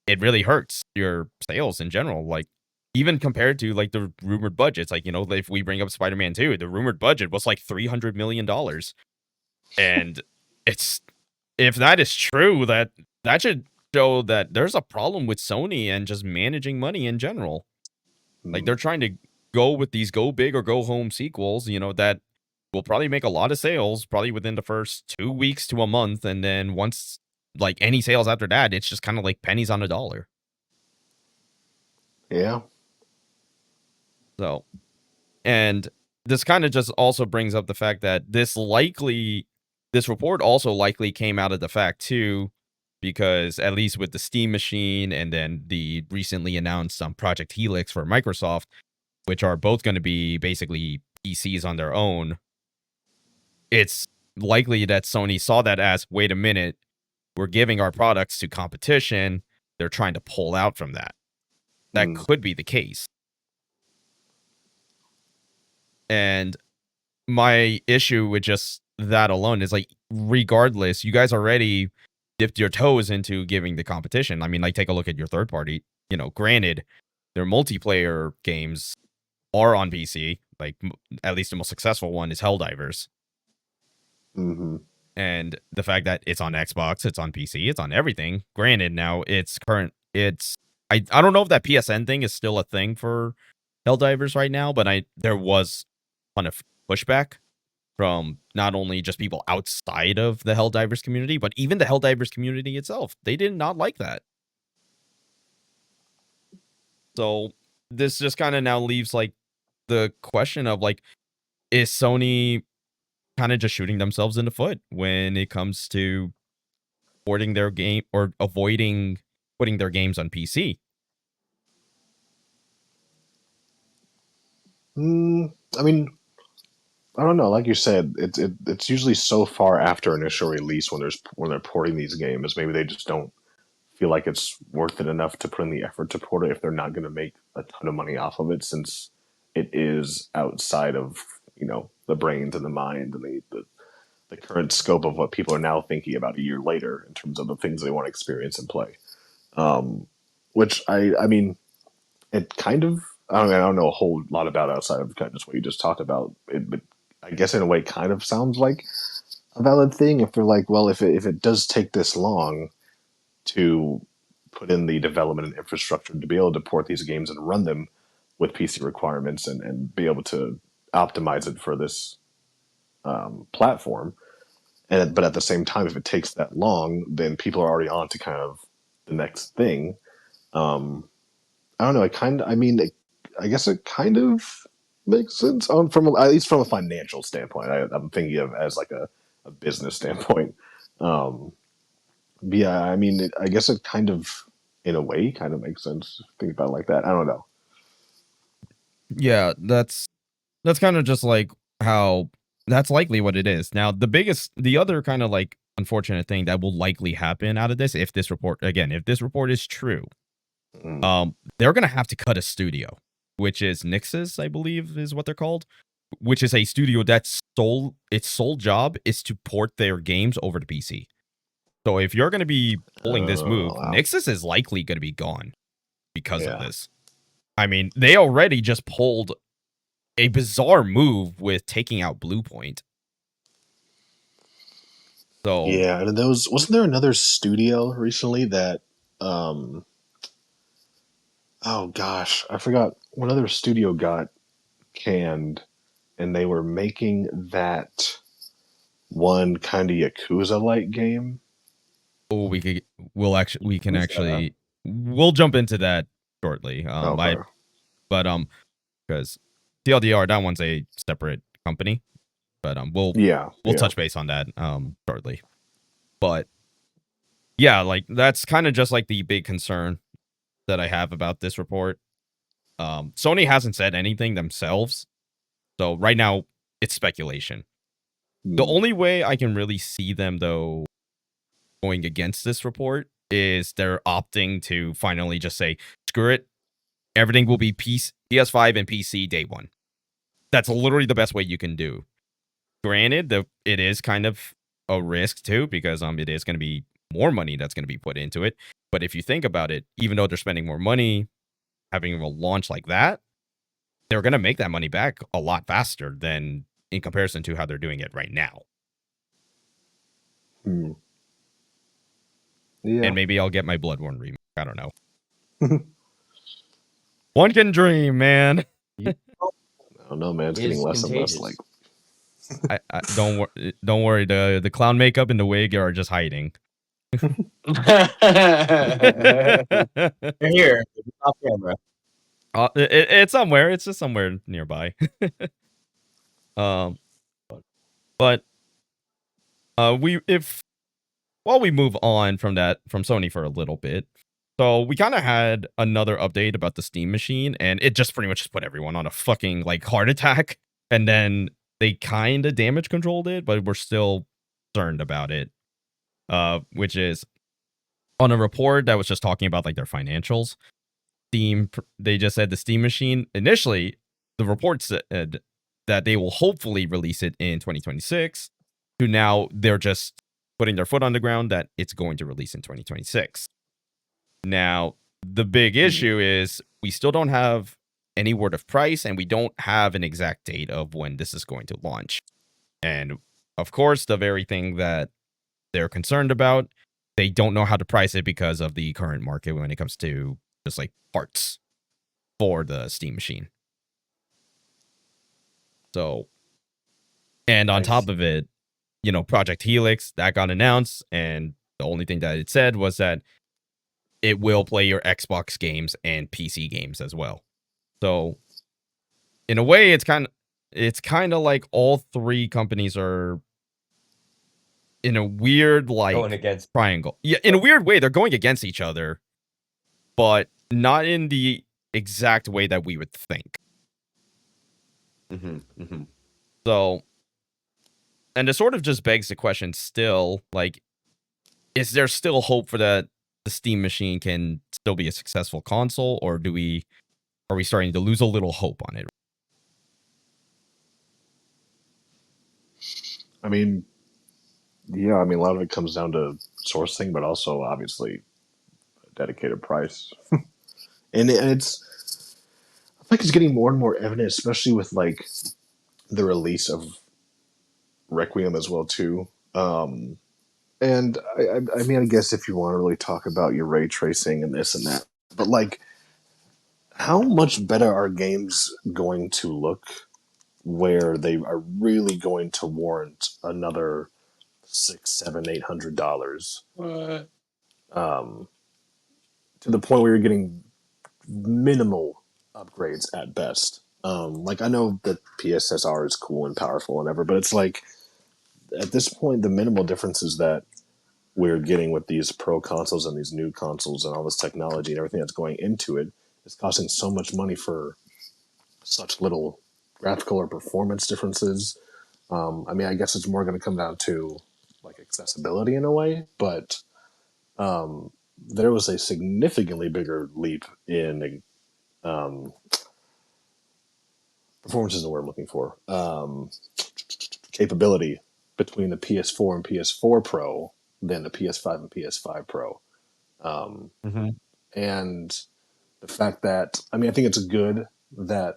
it really hurts your sales in general. Like, even compared to like the rumored budgets, like, if we bring up Spider-Man 2, the rumored budget was like $300 million. And it's, if that is true, that should show that there's a problem with Sony and just managing money in general. Like, they're trying to go with these go big or go home sequels, that will probably make a lot of sales probably within the first 2 weeks to a month. And then once like any sales after that, it's just kind of like pennies on a dollar. Yeah. So, and this kind of just also brings up the fact that this report also likely came out of the fact too because at least with the Steam machine and then the recently announced Project Helix for Microsoft, which are both going to be basically PCs on their own, it's likely that Sony saw that as, wait a minute, we're giving our products to competition. They're trying to pull out from that. That could be the case. And my issue with just that alone is, like, regardless, you guys already dipped your toes into giving the competition. I mean, like, take a look at your third party. You know, granted, their multiplayer games are on PC. Like, at least the most successful one is Helldivers. Mm-hmm. And the fact that it's on Xbox, it's on PC, it's on everything. Granted, now it's current. I don't know if that PSN thing is still a thing for Helldivers right now, but there was a ton of pushback from not only just people outside of the Helldivers community, but even the Helldivers community itself. They did not like that. So this just kind of now leaves, like, the question of, like, is Sony kind of just shooting themselves in the foot when it comes to porting their game or avoiding putting their games on PC? I mean, I don't know. Like you said, it's usually so far after initial release when they're porting these games. Maybe they just don't feel like it's worth it enough to put in the effort to port it if they're not going to make a ton of money off of it, since it is outside of, you know, the brains and the mind and the current scope of what people are now thinking about a year later in terms of the things they want to experience and play. Which I mean, it kind of, I don't know a whole lot about outside of kind of just what you just talked about. But I guess in a way, kind of sounds like a valid thing if they're like, well, if it does take this long to put in the development and infrastructure to be able to port these games and run them with PC requirements and be able to optimize it for this platform. But at the same time, if it takes that long, then people are already on to kind of the next thing. I don't know. I guess it kind of makes sense from at least from a financial standpoint. I'm thinking of as like a business standpoint. But yeah, I mean, I guess it kind of, in a way, kind of makes sense. Think about it like that. I don't know. Yeah, that's kind of just like how that's likely what it is. Now, the other kind of, like, unfortunate thing that will likely happen out of this, if this report is true, they're gonna have to cut a studio, which is Nix's, I believe, is what they're called, which is a studio that's its sole job is to port their games over to PC. So if you're gonna be pulling this move, Wow. Nix's is likely gonna be gone because of Yeah. this. I mean, they already just pulled a bizarre move with taking out Bluepoint. So Yeah, and wasn't there another studio recently that oh gosh, I forgot what other studio got canned, and they were making that one kind of Yakuza like game. we can Who's that? actually we'll jump into that shortly. Okay. Because TLDR, that one's a separate company, but we'll Yeah. touch base on that shortly. But yeah, like, that's kind of just like the big concern that I have about this report. Sony hasn't said anything themselves, so right now it's speculation. The only way I can really see them, though, going against this report is they're opting to finally just say, screw it, everything will be PS5 and PC day one. That's literally the best way you can do. Granted, it is kind of a risk too, because it is going to be more money that's going to be put into it. But if you think about it, even though they're spending more money having a launch like that, they're going to make that money back a lot faster than in comparison to how they're doing it right now. Yeah. And maybe I'll get my Bloodborne remake. I don't know. One can dream, man. I don't know, man. It's It getting is less and less contagious. like. Don't worry. The clown makeup and the wig are just hiding. They're here. Off camera. It's somewhere. It's just somewhere nearby. But while while we move on from Sony for a little bit, so we kind of had another update about the Steam machine, and it just pretty much just put everyone on a fucking like heart attack, and then they kind of damage controlled it, but we're still concerned about it. Which is on a report that was just talking about like their financials. They just said the Steam machine initially, the report said that they will hopefully release it in 2026. To now they're just putting their foot on the ground that it's going to release in 2026. Now, the big issue is we still don't have any word of price, and we don't have an exact date of when this is going to launch. And of course, the very thing that they're concerned about, they don't know how to price it because of the current market when it comes to just like parts for the Steam machine. So, and on top of it, you know, Project Helix, that got announced, and the only thing that it said was that it will play your Xbox games and PC games as well. So, in a way, it's kind of like all three companies are in a weird like Going against triangle. Yeah, in a weird way, they're going against each other, but not in the exact way that we would think. So, and it sort of just begs the question still, like, is there still hope for that the Steam machine can still be a successful console, or are we starting to lose a little hope on it? I mean, yeah, I mean, a lot of it comes down to sourcing, but also obviously a dedicated price. And it's, I think it's getting more and more evident, especially with like the release of Requiem as well too. And I mean, I guess if you want to really talk about your ray tracing and this and that, but like, how much better are games going to look where they are really going to warrant another $600, $700, $800? What? To the point where you're getting minimal upgrades at best. Like I know that PSSR is cool and powerful and ever, but it's like at this point the minimal differences that we're getting with these pro consoles and these new consoles and all this technology and everything that's going into it is costing so much money for such little graphical or performance differences. I mean, I guess it's more going to come down to like accessibility in a way, but there was a significantly bigger leap in performance is the word I'm looking for. Capability between the PS4 and PS4 Pro than the PS5 and PS5 Pro. And the fact that, I mean, I think it's good that,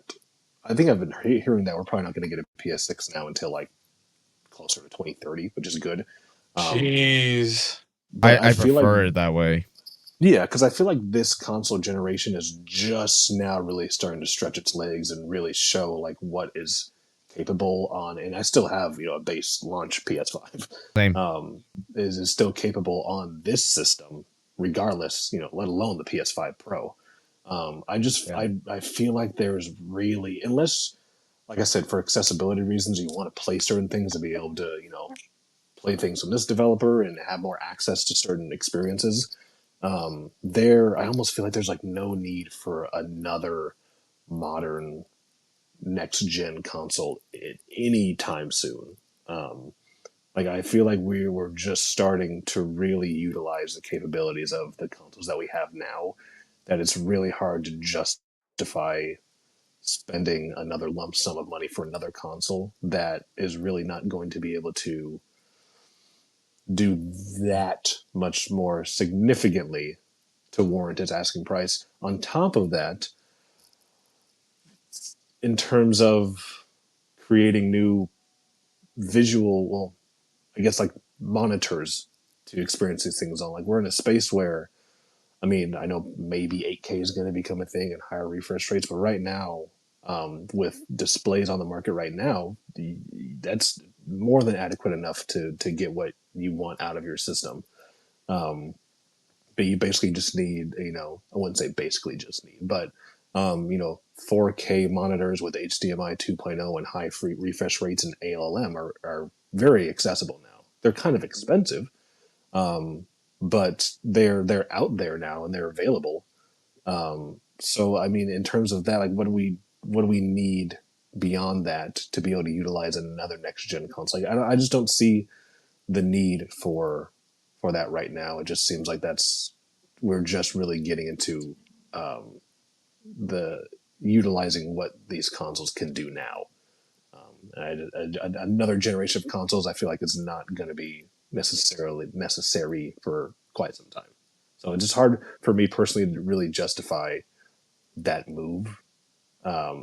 I think I've been hearing that we're probably not going to get a PS6 now until like closer to 2030, which is good. Jeez. But I I feel like, prefer it that way. yeah, because I feel like this console generation is just now really starting to stretch its legs and really show like what is capable on. And I still have, you know, a base launch PS5. Same. Is still capable on this system, regardless, you know, let alone the PS5 Pro. I feel like there's really, unless, like I said, for accessibility reasons, you want to play certain things to be able to, you know, play things from this developer and have more access to certain experiences. I almost feel like there's like no need for another modern next gen console anytime soon. Like I feel like we were just starting to really utilize the capabilities of the consoles that we have now. That it's really hard to justify spending another lump sum of money for another console that is really not going to be able to do that much more significantly to warrant its asking price. On top of that, in terms of creating new visual, well, I guess like monitors to experience these things on, like we're in a space where, I mean, I know maybe 8K is going to become a thing and higher refresh rates, but right now, with displays on the market right now, that's more than adequate enough to get what you want out of your system. But you basically just need, you know, I wouldn't say basically just need, but you know, 4K monitors with HDMI 2.0 and high free refresh rates and ALM are very accessible now. They're kind of expensive, But they're out there now and they're available. So I mean, in terms of that, like, what do we need beyond that to be able to utilize another next gen console? Like, I just don't see the need for that right now. It just seems like we're just really getting into the utilizing what these consoles can do now. Another generation of consoles, I feel like, is not going to be necessarily necessary for quite some time. So it's just hard for me personally to really justify that move. I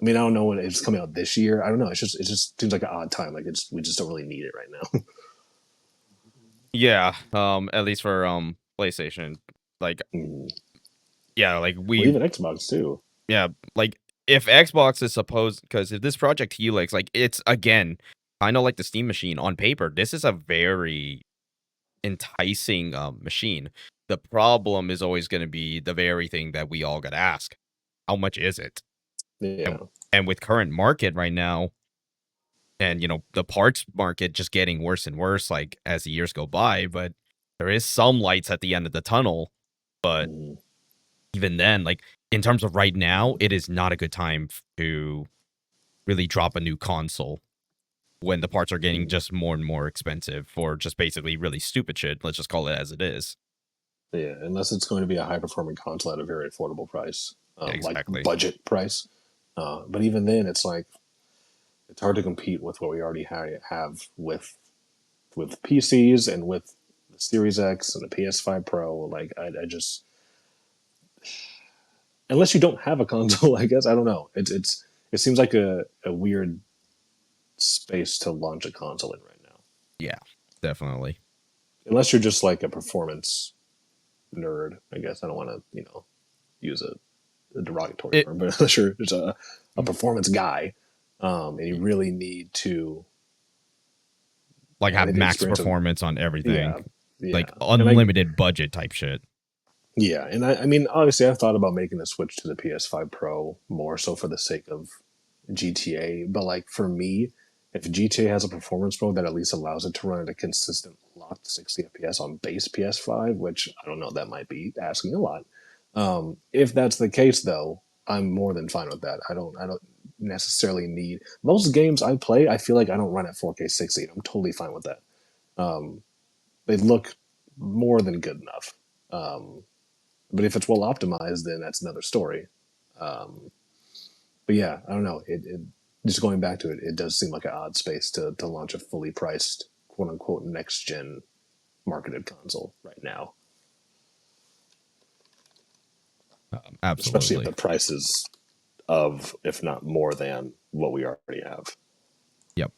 mean, I don't know when it's coming out this year. I don't know. It just seems like an odd time. Like we just don't really need it right now. Yeah, at least for PlayStation. Like, yeah, like Well, even Xbox too. yeah, like if Xbox is supposed, because if this Project Helix, like, it's again kind of like the Steam machine on paper, this is a very enticing machine. The problem is always going to be the very thing that we all got to ask: how much is it? Yeah. And with current market right now, and the parts market just getting worse and worse, like as the years go by, but there is some lights at the end of the tunnel. But even then, like, in terms of right now, it is not a good time to really drop a new console when the parts are getting just more and more expensive for just basically really stupid shit. Let's just call it as it is. Yeah, unless it's going to be a high performing console at a very affordable price, Exactly. like budget price. But even then, it's like it's hard to compete with what we already have with PCs and with the Series X and the PS5 Pro. Like I just, unless you don't have a console, I guess I don't know. It seems like a weird space to launch a console in right now. Yeah, definitely. Unless you're just like a performance nerd, I guess. I don't want to use a derogatory term, but unless you're just a performance guy, and you really need to like have max experience performance on everything, yeah, like unlimited budget type shit. Yeah, and I mean, obviously, I've thought about making the switch to the PS5 Pro more so for the sake of GTA. But like for me, if GTA has a performance mode that at least allows it to run at a consistent locked 60 FPS on base PS5, which I don't know, that might be asking a lot. If that's the case, though, I'm more than fine with that. I don't necessarily need most games I play. I feel like I don't run at 4K 60. I'm totally fine with that. They look more than good enough. But if it's well optimized, then that's another story. But yeah, I don't know. It just going back to it, it does seem like an odd space to launch a fully priced, quote unquote, next gen marketed console right now. Absolutely. Especially if the price is of, if not more than, what we already have. Yep.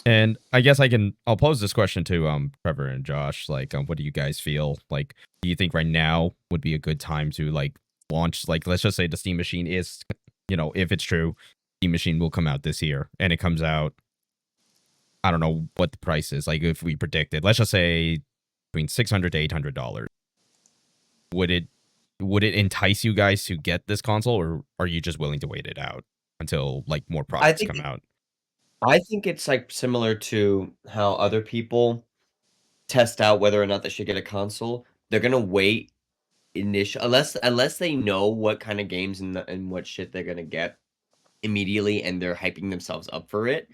And I guess I'll pose this question to Trevor and Josh. Like, what do you guys feel? Like, do you think right now would be a good time to like launch, like, let's just say the Steam machine is, if it's true, Steam machine will come out this year and it comes out, I don't know what the price is. Like, if we predicted, let's just say between $600 to $800, would it entice you guys to get this console, or are you just willing to wait it out until like more products come out? I think it's like similar to how other people test out whether or not they should get a console. They're gonna wait unless they know what kind of games and what shit they're gonna get immediately, and they're hyping themselves up for it.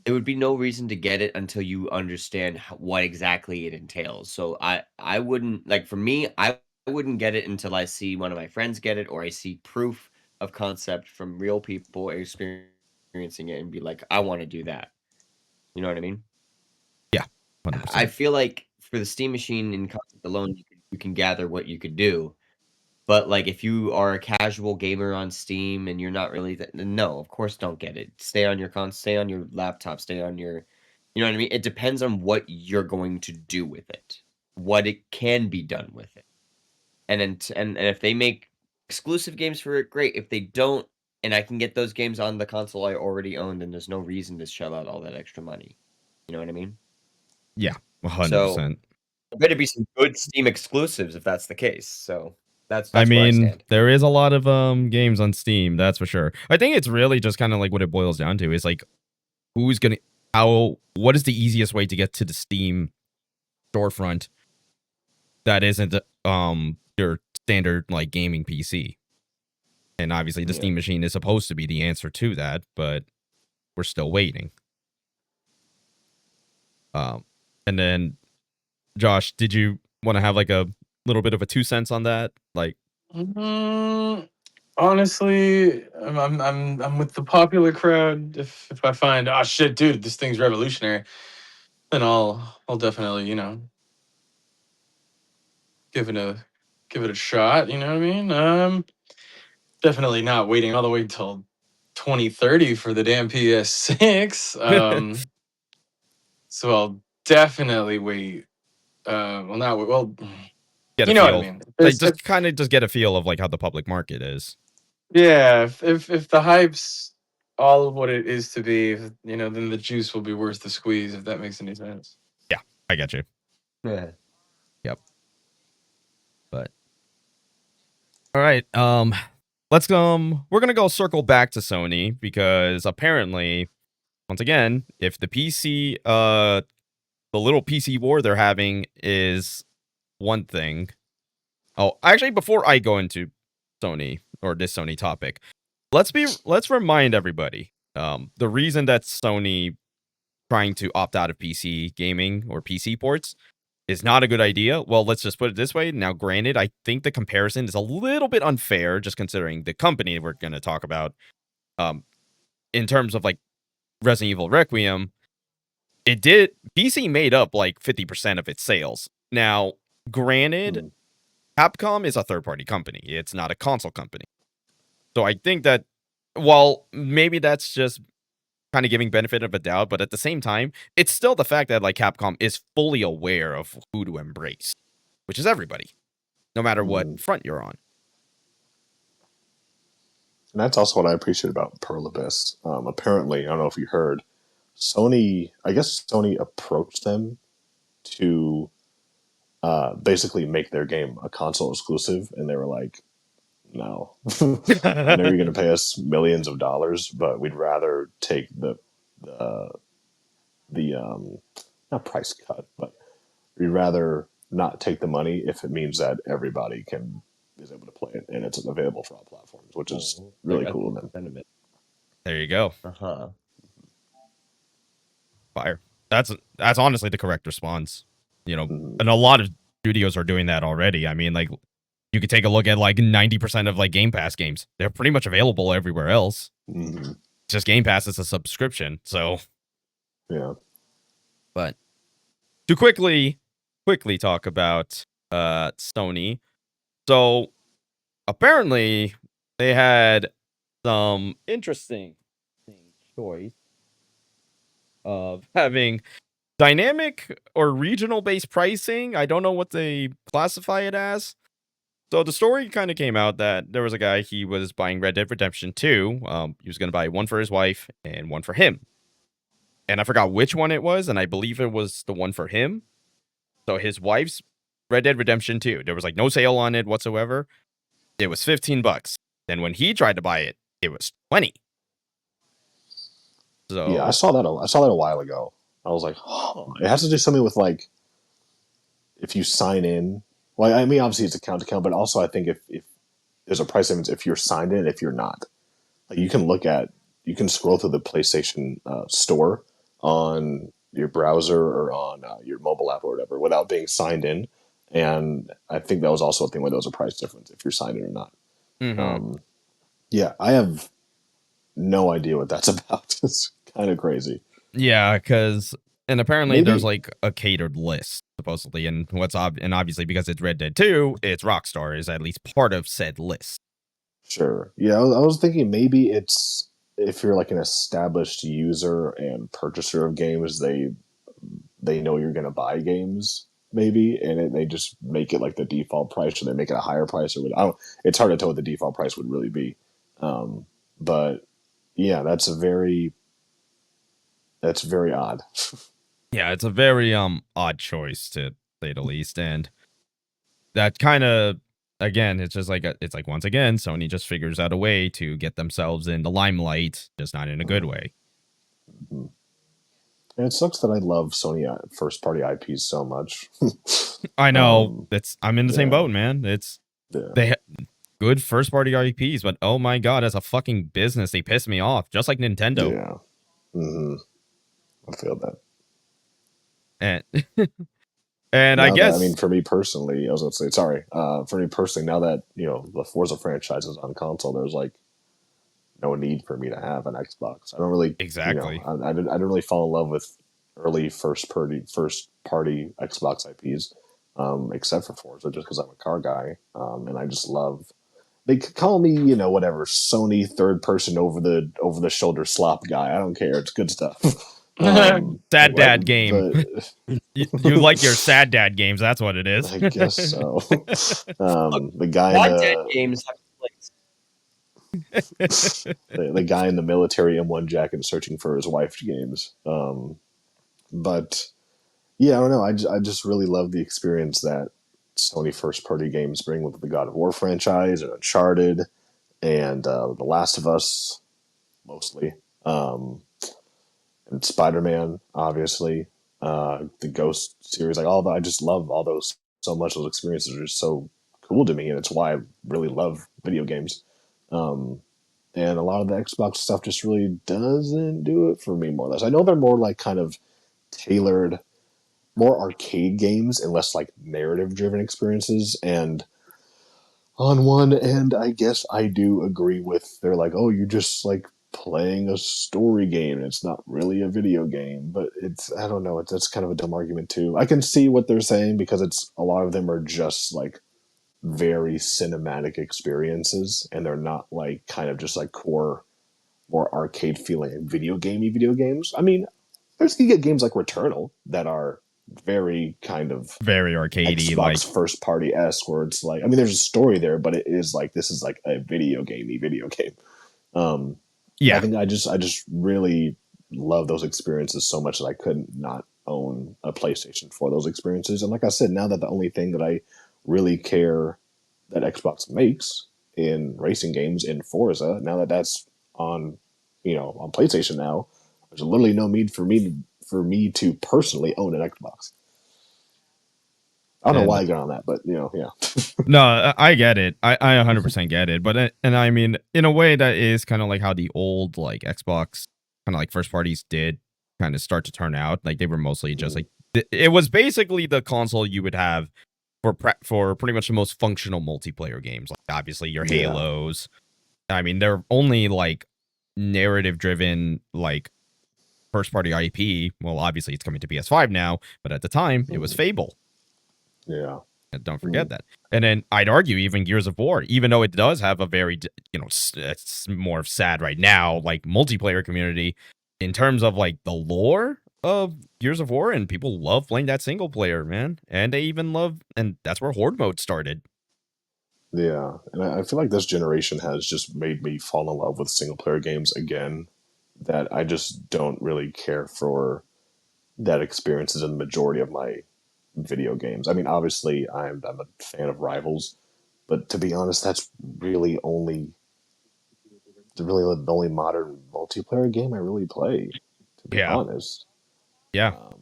There would be no reason to get it until you understand what exactly it entails. So I wouldn't, like, for me, I wouldn't get it until I see one of my friends get it, or I see proof of concept from real people experiencing it and be like, I want to do that. You know what I mean? Yeah, 100%. I feel like for the Steam machine in concept alone, you can gather what you could do. But like, if you are a casual gamer on Steam and you're not really no, of course don't get it. Stay on your stay on your laptop, stay on your, you know what I mean? It depends on what you're going to do with it, what it can be done with it. And then and if they make exclusive games for it, great. If they don't, and I can get those games on the console I already own, then there's no reason to shell out all that extra money. You know what I mean? Yeah, 100%. So there better be some good Steam exclusives if that's the case. So that's I where I mean, stand. there is a lot of games on Steam, that's for sure. I think it's really just kind of like what it boils down to is like, what is the easiest way to get to the Steam storefront that isn't your standard like gaming PC. And obviously the Steam machine is supposed to be the answer to that, but we're still waiting. And then Josh, did you want to have like a little bit of a 2 cents on that? Like, honestly, I'm with the popular crowd. If I find, oh shit, dude, this thing's revolutionary, then I'll definitely, give it a shot. You know what I mean? Definitely not waiting all the way till 2030 for the damn PS6. So I'll definitely wait. Well, not wait. Well, get a you know what I feel. mean. Like, just kind of just get a feel of like how the public market is. Yeah, if the hype's all of what it is to be, then the juice will be worth the squeeze. If that makes any sense. Yeah, I get you. Yeah. Yep. But all right, let's we're gonna go circle back to Sony because apparently, once again, if the PC, the little PC war they're having is one thing. Oh, actually, before I go into Sony or this Sony topic, let's remind everybody, the reason that Sony trying to opt out of PC gaming or PC ports is not a good idea. Well, let's just put it this way. Now, granted, I think the comparison is a little bit unfair, just considering the company we're going to talk about. In terms of like Resident Evil Requiem, PC made up like 50% of its sales. Now, granted, Capcom is a third-party company. It's not a console company. So I think that, while maybe that's just kind of giving benefit of a doubt, but at the same time, it's still the fact that like Capcom is fully aware of who to embrace, which is everybody, no matter what front you're on. And that's also what I appreciate about Pearl Abyss. Apparently, I don't know if you heard, I guess Sony approached them to basically make their game a console exclusive, and they were like, no. I know you're going to pay us millions of dollars, but we'd rather take the not price cut, but we'd rather not take the money if it means that everybody is able to play it and it's available for all platforms, which is really cool of them. There you go. Uh-huh. Fire. That's honestly the correct response. And a lot of studios are doing that already. I mean, like, you could take a look at like 90% of like Game Pass games. They're pretty much available everywhere else. Just Game Pass is a subscription, so yeah. But to quickly talk about Sony. So apparently they had some interesting choice of having dynamic or regional based pricing. I don't know what they classify it as. So the story kind of came out that there was a guy, he was buying Red Dead Redemption 2. He was going to buy one for his wife and one for him. And I forgot which one it was, and I believe it was the one for him. So his wife's Red Dead Redemption 2, there was like no sale on it whatsoever. It was $15. Then when he tried to buy it, it was $20. So yeah, I saw that a while ago. I was like, oh, it has to do something with like if you sign in. Well, I mean, obviously it's account to account, but also I think if there's a price difference if you're signed in, if you're not. Like you can scroll through the PlayStation store on your browser or on your mobile app or whatever without being signed in. And I think that was also a thing where there was a price difference if you're signed in or not. Yeah, I have no idea what that's about. It's kind of crazy. Yeah, and apparently there's like a catered list supposedly, and and obviously because it's Red Dead 2, it's Rockstar is at least part of said list. Sure. Yeah, I was thinking maybe it's if you're like an established user and purchaser of games, they know you're going to buy games maybe, and they just make it like the default price, or they make it a higher price, or what. It's hard to tell what the default price would really be. But yeah, that's very odd. Yeah, it's a very odd choice to say the least, and that kind of, again, it's just like it's like once again Sony just figures out a way to get themselves in the limelight, just not in a good way. And it sucks that I love Sony first party IPs so much. I know. I'm in the same yeah, boat, man. yeah, They good first party IPs, but oh my god, as a fucking business, they piss me off, just like Nintendo. yeah. Hmm. I feel that. And and I Now that, I mean, guess for me personally, I was gonna say, sorry, for me personally, now that the Forza franchise is on console, there's like no need for me to have an Xbox. I don't really, exactly. I didn't really fall in love with early first party Xbox IPs, except for Forza, just because I'm a car guy, and I just love. They could call me, whatever, Sony third person over the shoulder slop guy. I don't care. It's good stuff. Sad But dad game. but You like your sad dad games, that's what it is. I guess so. Look, The guy in Mod Dead the games have place. the guy in the military M1 jacket searching for his wife games. But yeah, I don't know. I just really love the experience that Sony first party games bring with the God of War franchise and Uncharted and The Last of Us mostly, and Spider-Man obviously, the Ghost series, like all the I just love all those so much. Those experiences are just so cool to me, and it's why I really love video games. Um, and a lot of the Xbox stuff just really doesn't do it for me more or less. I know they're more like kind of tailored, more arcade games and less like narrative driven experiences. And on one end, I guess I do agree with they're like, oh, you're just like playing a story game. It's not really a video game, but I don't know. That's kind of a dumb argument too. I can see what they're saying because it's a lot of them are just like very cinematic experiences and they're not like kind of just like core more arcade feeling video games. I mean, you get games like Returnal that are very kind of Very arcadey, like Xbox first party esque, where it's like, I mean, there's a story there, but it is like this is like a video game. Um, I yeah. think I just really love those experiences so much that I couldn't not own a PlayStation for those experiences. And like I said, now that the only thing that I really care that Xbox makes in racing games in Forza, now that that's on, on PlayStation now, there's literally no need for me to personally own an Xbox. I don't know why And I got on that, but yeah. no, I get it. I 100% get it. But and I mean, in a way, that is kind of like how the old like Xbox kind of like first parties did kind of start to turn out. Like they were mostly just like it was basically the console you would have for pretty much the most functional multiplayer games. Like obviously your Yeah. Halos. I mean, they're only like narrative driven like first party IP. Well, obviously it's coming to PS5 now, but at the time it was Fable. Yeah. And don't forget that. And then I'd argue even Gears of War, even though it does have a very, it's more sad right now, like multiplayer community in terms of like the lore of Gears of War, and people love playing that single player, man. And they even love, and that's where Horde mode started. Yeah. And I feel like this generation has just made me fall in love with single player games again, that I just don't really care for that experiences in the majority of my video games. I mean, obviously, I'm a fan of Rivals, but to be honest, that's really the only modern multiplayer game I really play. To be Yeah. honest, Yeah. um,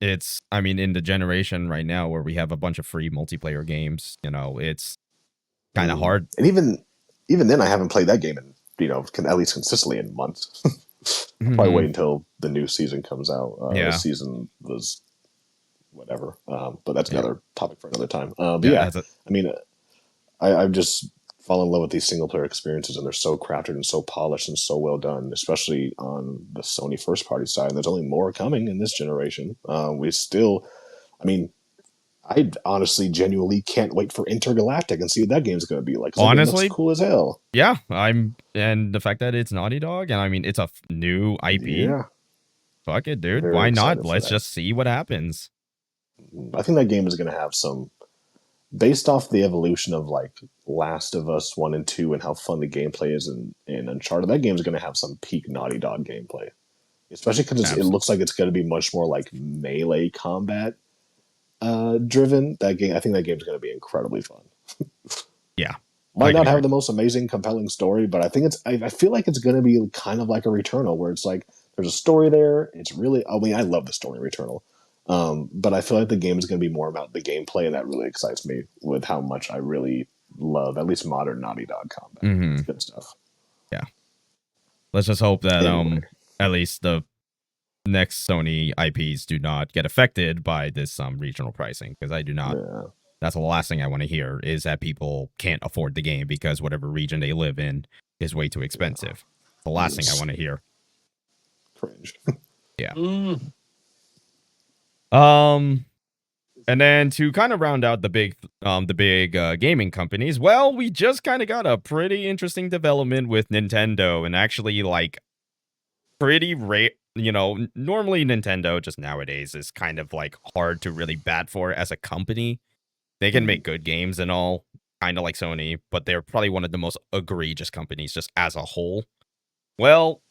It's, I mean, in the generation right now where we have a bunch of free multiplayer games, it's kind of hard. and even then, I haven't played that game in at least consistently in months. I'll probably wait until the new season comes out. Yeah. This season was whatever, but that's Yeah. another topic for another time. But Yeah. I mean, I've just fallen in love with these single player experiences, and they're so crafted and so polished and so well done, especially on the Sony first party side. And there's only more coming in this generation. I mean, I honestly, genuinely can't wait for Intergalactic and see what that game's going to be like. 'Cause that game looks Honestly, cool as hell. yeah, and the fact that it's Naughty Dog, and I mean, it's a new IP. Yeah, Fuck it, dude. very Why not? excited for Let's that. just see what happens. I think that game is going to have some, based off the evolution of like Last of Us 1 and 2 and how fun the gameplay is in Uncharted, that game's going to have some peak Naughty Dog gameplay. Especially because it looks like it's going to be much more like melee combat driven. That game, I think that game's going to be incredibly fun. Yeah. Might not have the most amazing, compelling story, but I think I feel like it's going to be kind of like a Returnal, where it's like There's a story there. It's really, I mean, I love the story of Returnal. But I feel like the game is going to be more about the gameplay, and that really excites me with how much I really love at least modern Naughty Dog combat. Mm-hmm. It's good stuff. Yeah. Let's just hope that Anyway. at least the next Sony IPs do not get affected by this regional pricing, because I do not. Yeah. That's the last thing I want to hear, is that people can't afford the game because whatever region they live in is way too expensive. Yeah. The last thing I want to hear. Cringe. Yeah. And then to kind of round out the big gaming companies, well, we just kind of got a pretty interesting development with Nintendo, and actually like pretty rare. You know, normally Nintendo just nowadays is kind of like hard to really bat for as a company. They can make good games and all, kind of like Sony, but they're probably one of the most egregious companies just as a whole. Well,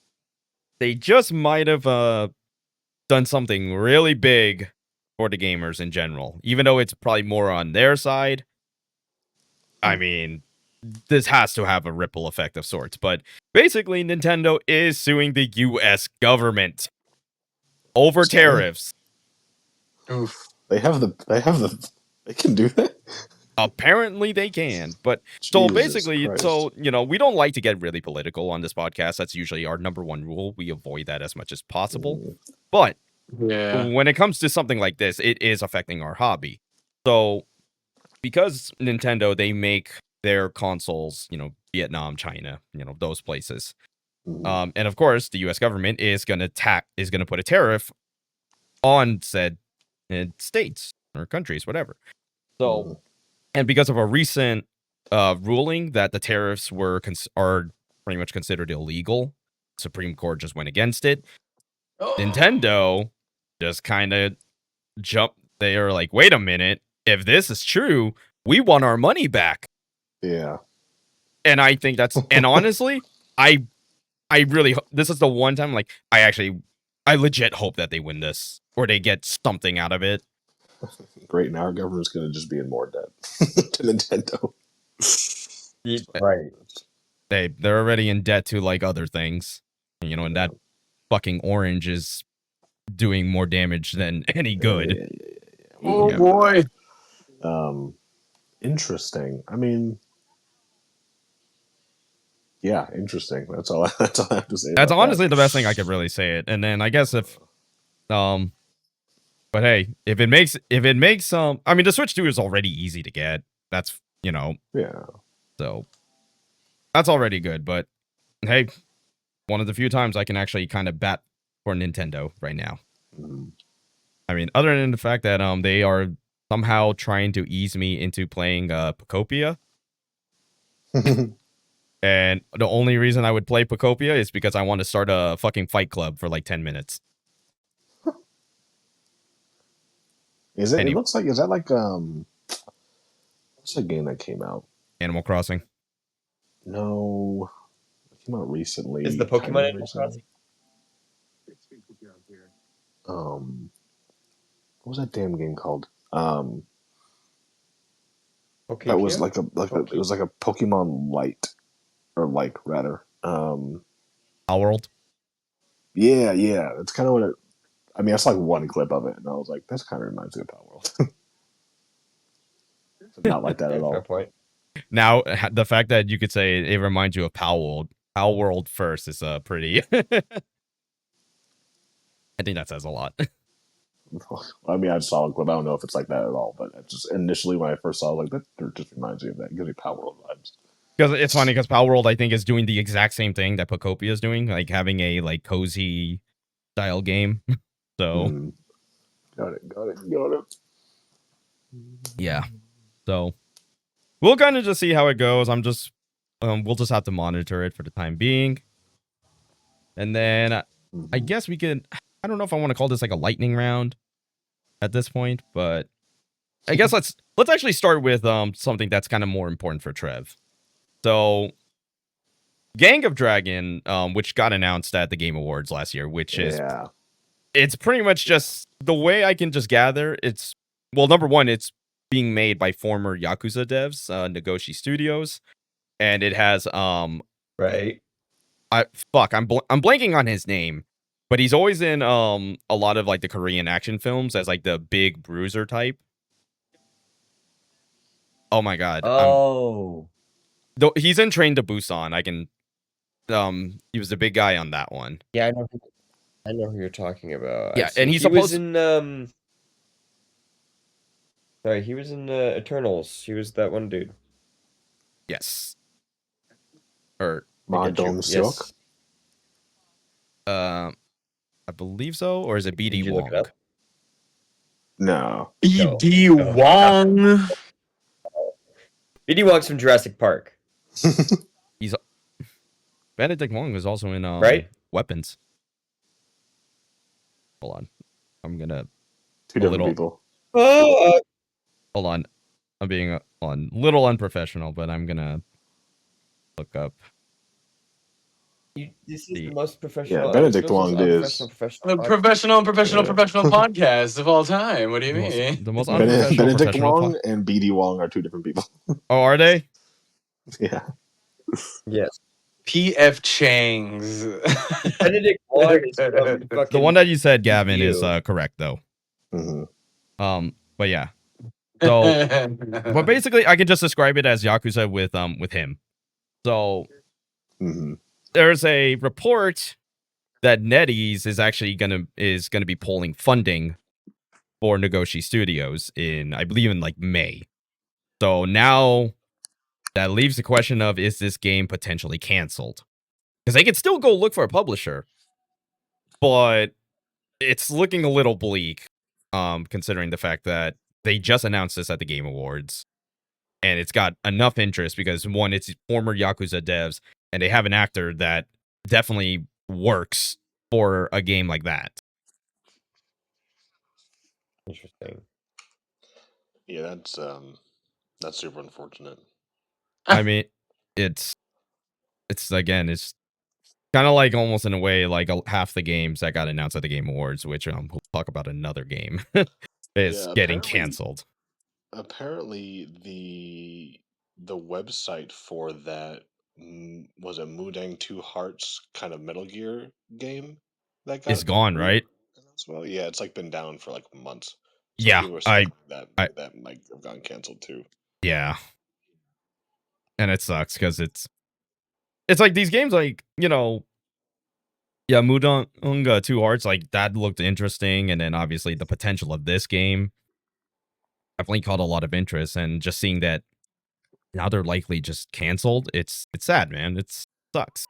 they just might have done something really big for the gamers in general, even though it's probably more on their side. I mean, this has to have a ripple effect of sorts, but basically Nintendo is suing the US government over tariffs. Oof. They can do that. Apparently they can, but so basically, so, you know, we don't like to get really political on this podcast. That's usually our number one rule. We avoid that as much as possible. But when it comes to something like this, it is affecting our hobby. So because Nintendo, they make their consoles, you know, Vietnam, China, you know, those places. And of course, the US government is going to put a tariff on said states or countries, whatever. So, and because of a recent ruling that the tariffs are pretty much considered illegal, Supreme Court just went against it. Nintendo just kind of jumped. They are like, wait a minute, if this is true, we want our money back. Yeah. And I think that's, and honestly, I really, this is the one time, like, I legit hope that they win this, or they get something out of it. Great, now our government's going to just be in more debt to Nintendo. Right. They're already in debt to, like, other things. You know, and that fucking orange is doing more damage than any good. Oh, boy. Interesting. I mean, yeah, interesting. That's all I have to say. That's honestly the best thing I could really say it. And then I guess if, but hey, if it makes I mean, the Switch 2 is already easy to get. That's, you know, yeah. So that's already good. But hey, one of the few times I can actually kind of bat for Nintendo right now. I mean, other than the fact that they are somehow trying to ease me into playing Pocopia. And the only reason I would play Pocopia is because I want to start a fucking fight club for like 10 minutes. Is it? It looks like, is that like what's the game that came out? Animal Crossing. No, it came out recently. Is the Pokemon Animal Crossing? What was that damn game called? Pokemon? That was like it was like a Pokemon Light, or like rather. Power World. Yeah. It's kind of what it. I mean, I saw like one clip of it, and I was like, "This kind of reminds me of Power World." Not like that at all. Fair point. Now, the fact that you could say it reminds you of Power World first is pretty. I think that says a lot. I mean, I saw a clip. I don't know if it's like that at all, but it just initially when I first saw it, like that just reminds me of that. It gives me Power World vibes. Because it's funny, because Power World, I think, is doing the exact same thing that Pocopia is doing, like having a like cozy style game. So got it. Yeah. So we'll kind of just see how it goes. I'm just we'll just have to monitor it for the time being. And then I guess we could, I don't know if I want to call this like a lightning round at this point, but I guess let's actually start with something that's kind of more important for Trev. So Gang of Dragon, which got announced at the Game Awards last year, which is it's pretty much just the way I can just gather. It's, well, number one, it's being made by former Yakuza devs, Nagoshi Studios, and it has right. I'm blanking on his name, But he's always in a lot of like the Korean action films as like the big bruiser type. Oh my god. Oh. He's in Train to Busan. I can he was the big guy on that one. Yeah, I know who you're talking about. Yeah, and he's he was supposed in sorry, he was in Eternals. He was that one dude. yes. Or Ma Pikachu. Dong Seok. Yes. I believe so, or is it BD Did you look it Wong? up? No. BD No. Wong. BD Wong's from Jurassic Park. He's Benedict Wong was also in Right? Weapons. Hold on. I'm gonna Two different people. Oh, hold on. I'm being a little unprofessional, but I'm gonna look up. this is the most professional. Yeah, Benedict most Wong is unprofessional The podcast. professional podcast of all time. What do you mean? The most unprofessional Benedict professional Wong and BD Wong are two different people. Oh, are they? Yeah. Yes. PF Chang's. Benedict Wong is from fucking The one that you said, Gavin, is you. correct though. Mm-hmm. But yeah. So, but basically, I can just describe it as Yakuza with him. So, there's a report that NetEase is actually gonna be pulling funding for Nagoshi Studios in, I believe, in like May. So now that leaves the question of, is this game potentially canceled? Because they could still go look for a publisher, but it's looking a little bleak, considering the fact that they just announced this at the Game Awards, and it's got enough interest because one, it's former Yakuza devs, and they have an actor that definitely works for a game like that. Interesting. Yeah, that's super unfortunate. I mean, it's again, it's kind of like almost in a way like half the games that got announced at the Game Awards, which we'll talk about another game, is getting canceled. Apparently, the website for that was a Mudang Two Hearts kind of Metal Gear game that got It's gone, right? Well, yeah, it's like been down for like months. So Yeah, people are saying that might have gotten canceled too. Yeah, and it sucks because it's like these games, like, you know, yeah, Mudang Two Hearts, like that looked interesting, and then obviously the potential of this game definitely caught a lot of interest, and just seeing that now they're likely just canceled, it's sad, man. It sucks.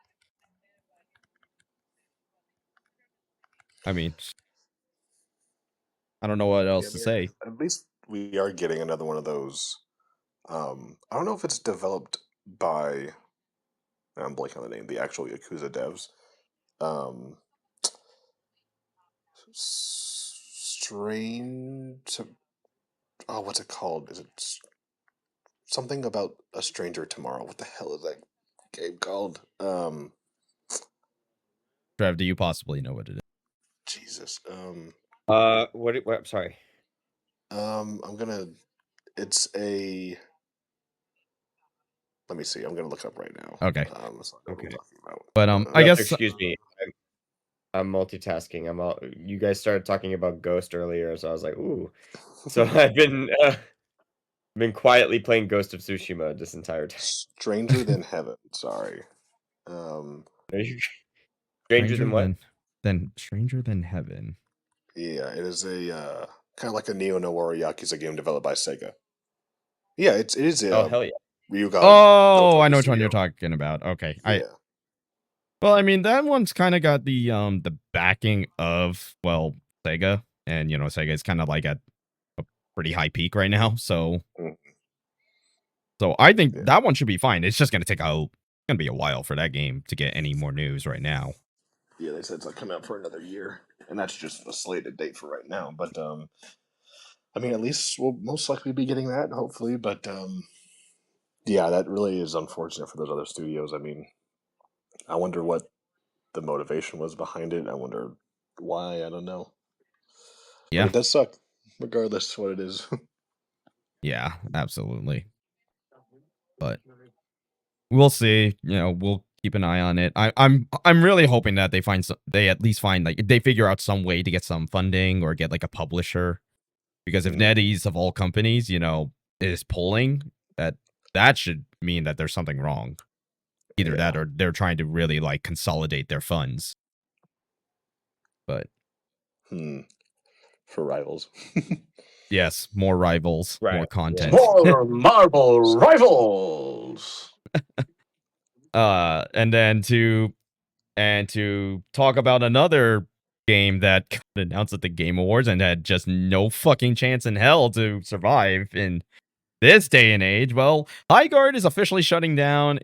I mean, I don't know what else to say. At least we are getting another one of those. I don't know if it's developed by. I'm blanking on the name. The actual Yakuza devs. Strange. Oh, what's it called? Is it something about a stranger tomorrow? What the hell is that game called? Trev, do you possibly know what it is? Jesus. What? Sorry. I'm gonna. It's a. Let me see. I'm gonna look it up right now. Okay. So I know what I'm talking about. But I guess. Excuse me. I'm multitasking. You guys started talking about Ghost earlier, so I was like, ooh. So I've been quietly playing Ghost of Tsushima this entire time. Stranger Than Heaven. Sorry. Stranger than what? Stranger Than Heaven. Yeah, it is a kind of like a neo-noir Yakuza game developed by Sega. Yeah, it is. Oh hell yeah! Ryuga. Oh, I know which one you're talking about. Okay, yeah. Well, I mean, that one's kind of got the backing of, well, Sega, and you know, Sega is kind of like at a pretty high peak right now, so so I think that one should be fine. It's just gonna be a while for that game to get any more news right now. Yeah, they said it's like coming out for another year, and that's just a slated date for right now. But I mean, at least we'll most likely be getting that, hopefully. But yeah, that really is unfortunate for those other studios. I mean, I wonder what the motivation was behind it. I wonder why. I don't know. Yeah, but it does suck, regardless what it is. Yeah, absolutely. But we'll see. You know, we'll keep an eye on it. I'm really hoping that they at least find like they figure out some way to get some funding or get like a publisher. Because if NetEase of all companies, is pulling, that should mean that there's something wrong. Either that or they're trying to really like consolidate their funds. But for rivals. yes, more rivals, more content. More Marvel rivals. And then to talk about another game that got announced at the Game Awards and had just no fucking chance in hell to survive in this day and age. Well, Highguard is officially shutting down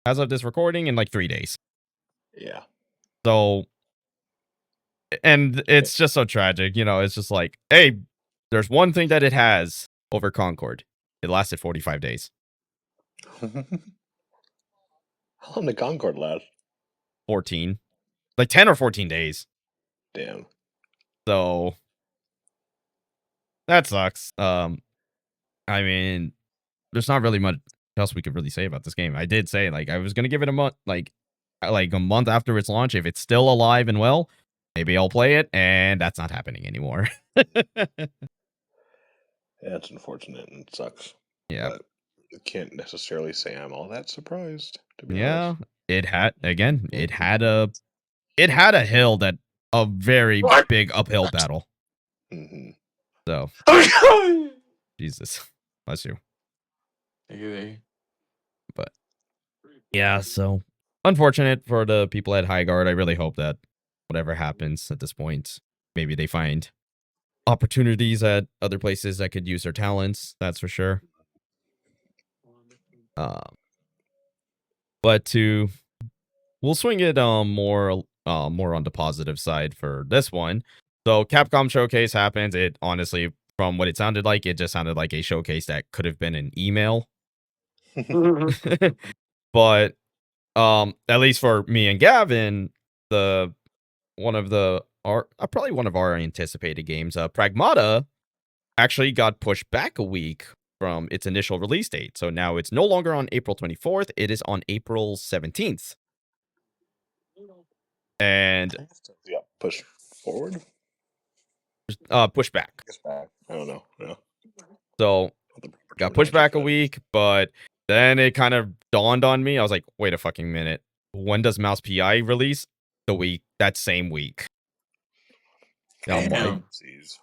as of this recording in like 3 days. Yeah. So, and it's just so tragic, it's just like, hey, there's one thing that it has over Concord. It lasted 45 days. How long did Concord last? 14. Like 10 or 14 days. Damn. So that sucks. I mean, there's not really much else we could really say about this game. I did say like I was gonna give it a month, like a month after its launch. If it's still alive and well, maybe I'll play it, and that's not happening anymore. Yeah, it's unfortunate and it sucks. Yeah. But I can't necessarily say I'm all that surprised, to be Yeah. honest. It had a hill that a very big uphill battle. Mm-hmm. So Jesus. Bless you. But yeah, so unfortunate for the people at Highguard. I really hope that whatever happens at this point, maybe they find opportunities at other places that could use their talents. That's for sure. But we'll swing it more on the positive side for this one. So Capcom Showcase happens. It honestly, from what it sounded like, it just sounded like a showcase that could have been an email. But at least for me and Gavin, probably one of our anticipated games, Pragmata, actually got pushed back a week from its initial release date. So now it's no longer on April 24th. It is on April 17th. And yeah, push forward? Push back. I don't know. Yeah. So got pushed back a week, but then it kind of dawned on me. I was like, wait a fucking minute. When does Mouse PI release? That same week. I'm like,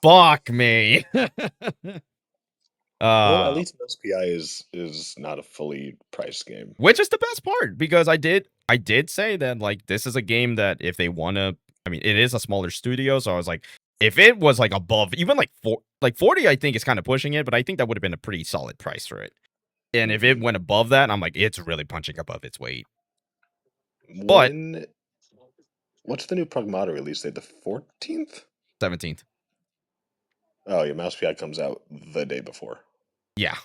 fuck me. Well, at least Mouse PI is not a fully priced game. Which is the best part, because I did say that like this is a game that if they wanna, I mean, it is a smaller studio, so I was like, if it was like above even like 40, I think is kind of pushing it, but I think that would have been a pretty solid price for it. And if it went above that, I'm like, it's really punching above its weight. But what's the new Pragmata release date? The 14th? 17th. Oh, your Mouse PI comes out the day before. Yeah.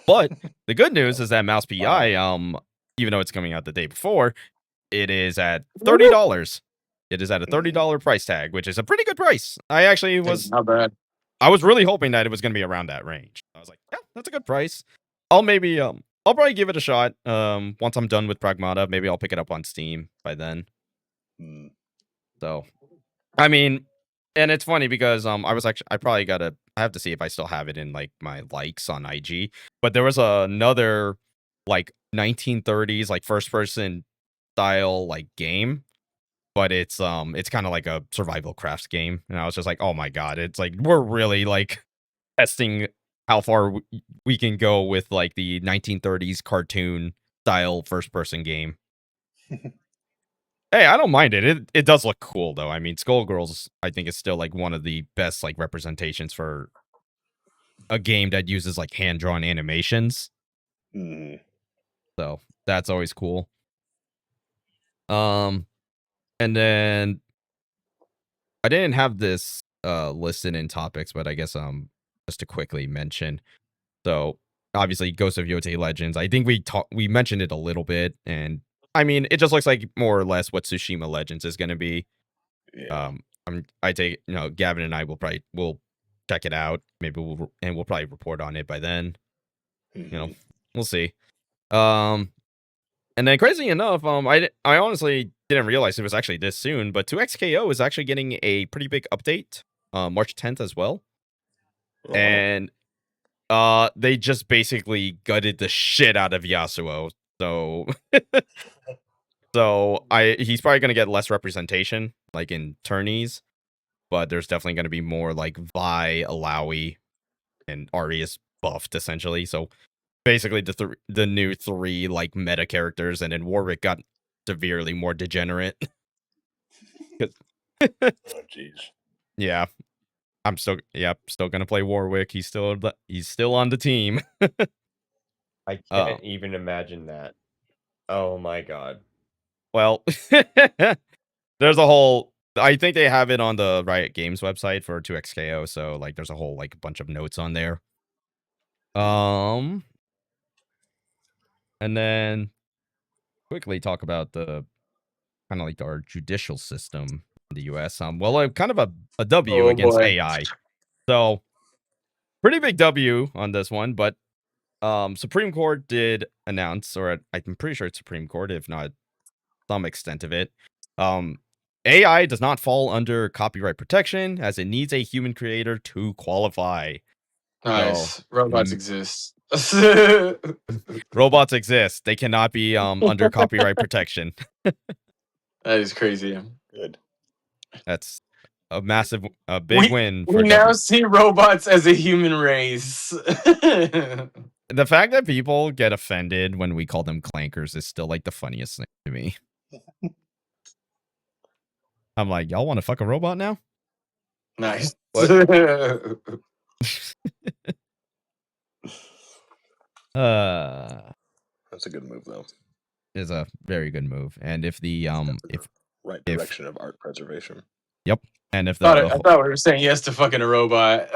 But the good news is that Mouse PI, even though it's coming out the day before, it is at $30. It is at a $30 price tag, which is a pretty good price. I actually was not bad. I was really hoping that it was going to be around that range. I was like, yeah, that's a good price. I'll probably give it a shot. Once I'm done with Pragmata, maybe I'll pick it up on Steam by then. So, I mean, and it's funny because I have to see if I still have it in like my likes on IG. But there was another like 1930s like first person style like game, but it's kind of like a survival crafts game, and I was just like, oh my god, it's like we're really like testing how far we can go with like the 1930s cartoon style first person game. Hey, I don't mind it. It does look cool though. I mean, Skullgirls I think is still like one of the best like representations for a game that uses like hand drawn animations. So that's always cool. And then I didn't have this listed in topics, but I guess just to quickly mention. So obviously Ghost of Yotei Legends. I think we mentioned it a little bit, and I mean it just looks like more or less what Tsushima Legends is going to be. Yeah. I take Gavin and I will check it out. Maybe we'll probably report on it by then. We'll see. And And then crazy enough, I honestly didn't realize it was actually this soon, but 2XKO is actually getting a pretty big update, March 10th as well. Oh, And they just basically gutted the shit out of Yasuo. So he's probably gonna get less representation, like in tourneys, but there's definitely gonna be more like Vi, Alawi, and Ari is buffed essentially. So basically the new 3 like meta characters, and then Warwick got severely more degenerate. oh, jeez. Yeah. I'm still gonna play Warwick. He's still on the team. I can't even imagine that. Oh my god. Well, there's a whole. I think they have it on the Riot Games website for 2XKO. So like, there's a whole like bunch of notes on there. And then quickly talk about the kind of like our judicial system in the U.S. Well, kind of a W against AI. So pretty big W on this one, but Supreme Court did announce, or I'm pretty sure it's Supreme Court, if not some extent of it. AI does not fall under copyright protection as it needs a human creator to qualify. Nice. So, Robots exist. robots exist. They cannot be under copyright protection. That is crazy. Good. That's a big win for We now W. see robots as a human race. The fact that people get offended when we call them clankers is still like the funniest thing to me. I'm like, y'all want to fuck a robot now? Nice. That's a good move, though. Is a very good move. And if the right direction of art preservation. Yep. And if the I thought we were saying yes to fucking a robot.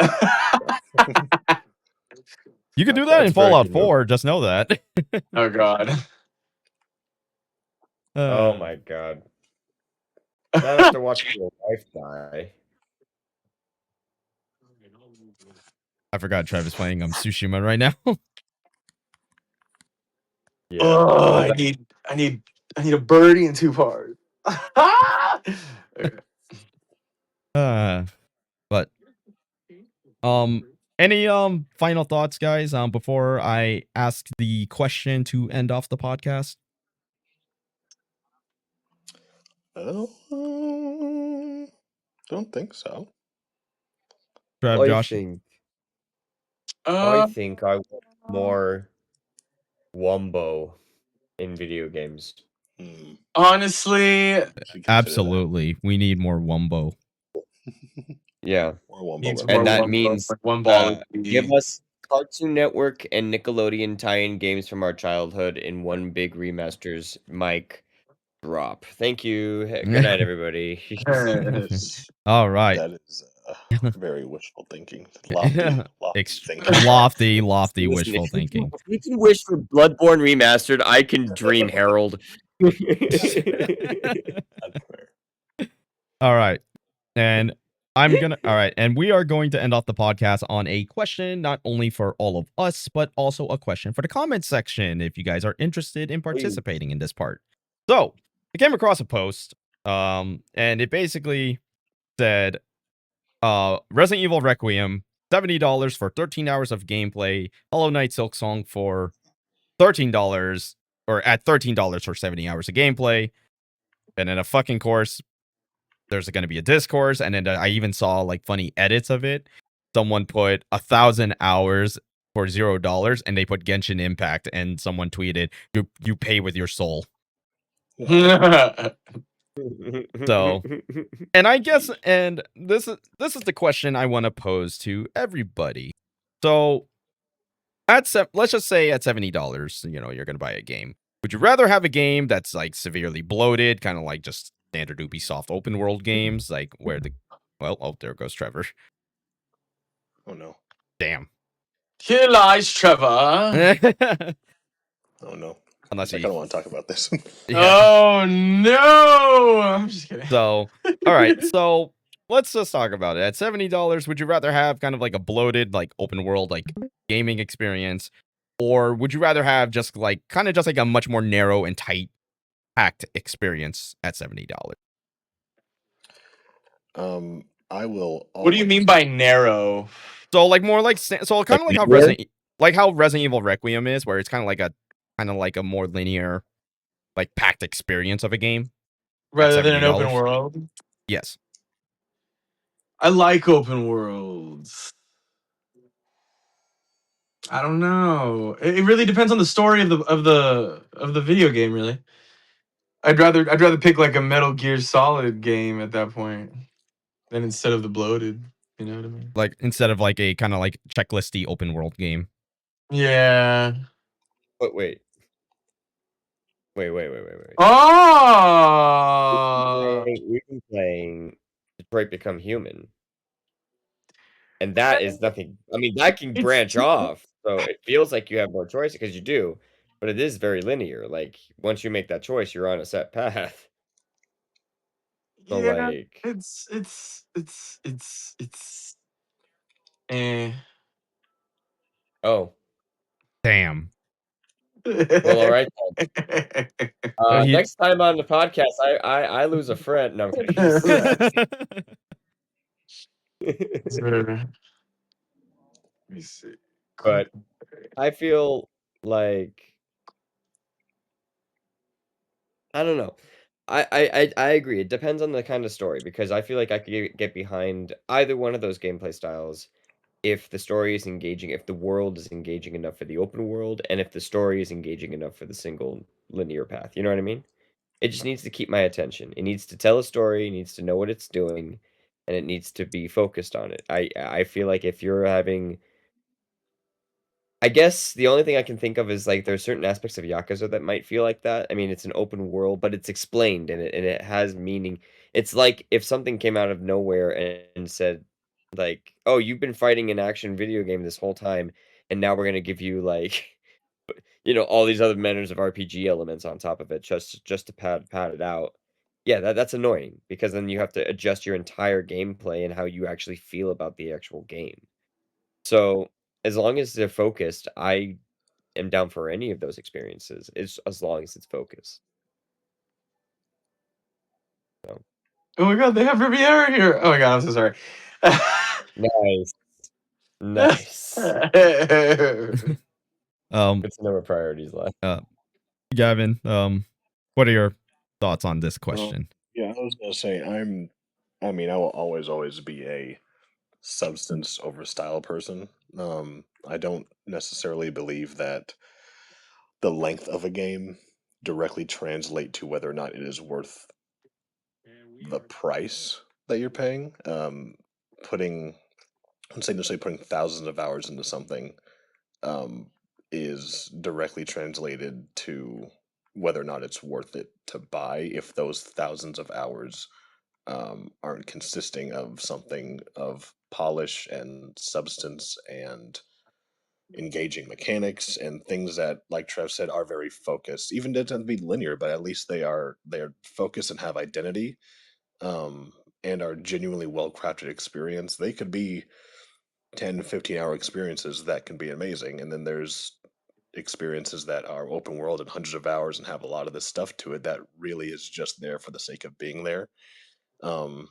You can do that in Fallout 4, just know that. Oh god. Oh my god. Not after watching your wife die. I forgot Trevor's playing Tsushima right now. Yeah. Oh, I need a birdie in 2 parts. But any final thoughts, guys, before I ask the question to end off the podcast? Don't think so. Trev, Josh? I think I want more Wombo in video games. Honestly, absolutely. We need more Wombo. Yeah. More Wombo. And that means give us Cartoon Network and Nickelodeon tie-in games from our childhood in one big remasters. Mike, drop. Thank you. Good night, everybody. All right. That is very wishful thinking. Lofty wishful thinking. You can wish for Bloodborne remastered. I can dream Harold. All right. And and we are going to end off the podcast on a question, not only for all of us, but also a question for the comment section, if you guys are interested in participating in this part. So, I came across a post, and it basically said, Resident Evil Requiem, $70 for 13 hours of gameplay, Hollow Knight Silksong for $13, or at $13 for 70 hours of gameplay, and then a fucking course. There's going to be a discourse, and then I even saw like funny edits of it. Someone put 1,000 hours for $0, and they put Genshin Impact, and someone tweeted, "You pay with your soul." So, and I guess, and this is the question I want to pose to everybody. So, let's just say at $70, you're going to buy a game. Would you rather have a game that's like severely bloated, kind of like just standard Ubisoft open world games, like where there goes Trevor. Oh no. Damn. Here lies Trevor. Oh no. Unless I don't want to talk about this. Oh no. I'm just kidding. So, all right. So let's just talk about it. At $70, would you rather have kind of like a bloated, like open world, like gaming experience, Or would you rather have just like kind of just like a much more narrow and tight packed experience at $70? I will. What do you mean by narrow? So like more like so kind of like how Resident Evil Requiem is, where it's kind of like a more linear, like packed experience of a game at Rather than an open $70. world? Yes. I like open worlds. I don't know. It really depends on the story of the video game. Really, I'd rather pick like a Metal Gear Solid game at that point than instead of the bloated. You know what I mean? Like instead of like a kind of like checklisty open world game. Yeah. But wait. Oh. We've been playing Detroit Become Human. And that is nothing. I mean, that can It's branch off. So it feels like you have more choice because you do, but it is very linear. Like once you make that choice, you're on a set path. So yeah. like, It's. Eh. oh, Damn. well, all right. He- Next time on the podcast, I lose a friend. No, I'm kidding. Let me see. But I feel like I don't know. I agree. It depends on the kind of story because I feel like I could get behind either one of those gameplay styles if the story is engaging, if the world is engaging enough for the open world, and if the story is engaging enough for the single linear path. You know what I mean? It just needs to keep my attention. It needs to tell a story, it needs to know what it's doing, and it needs to be focused on it. I feel like if you're having I guess the only thing I can think of is like there's certain aspects of Yakuza that might feel like that. I mean, it's an open world, but it's explained and it has meaning. It's like if something came out of nowhere and said like, "Oh, you've been fighting an action video game this whole time, and now we're gonna give you like, all these other manners of RPG elements on top of it just to pad it out." Yeah, that's annoying because then you have to adjust your entire gameplay and how you actually feel about the actual game. So, as long as they're focused, I am down for any of those experiences, as long as it's focused. So, Oh my god, they have Riviera here. Oh my god, I'm so sorry. nice. Nice. um It's never priorities left. Gavin, what are your thoughts on this Well, question? yeah, I was gonna say I mean, I will always be a substance over style person. I don't necessarily believe that the length of a game directly translate to whether or not it is worth the price that you're paying. Putting, let's say, putting thousands of hours into something um, is directly translated to whether or not it's worth it to buy if those thousands of hours aren't consisting of something of polish and substance and engaging mechanics and things that, like Trev said, are very focused. Even they tend to be linear, but at least they're focused and have identity, and are genuinely well crafted experience. They could be 10, 15 hour experiences that can be amazing, and then there's experiences that are open world and hundreds of hours and have a lot of this stuff to it that really is just there for the sake of being there. Um,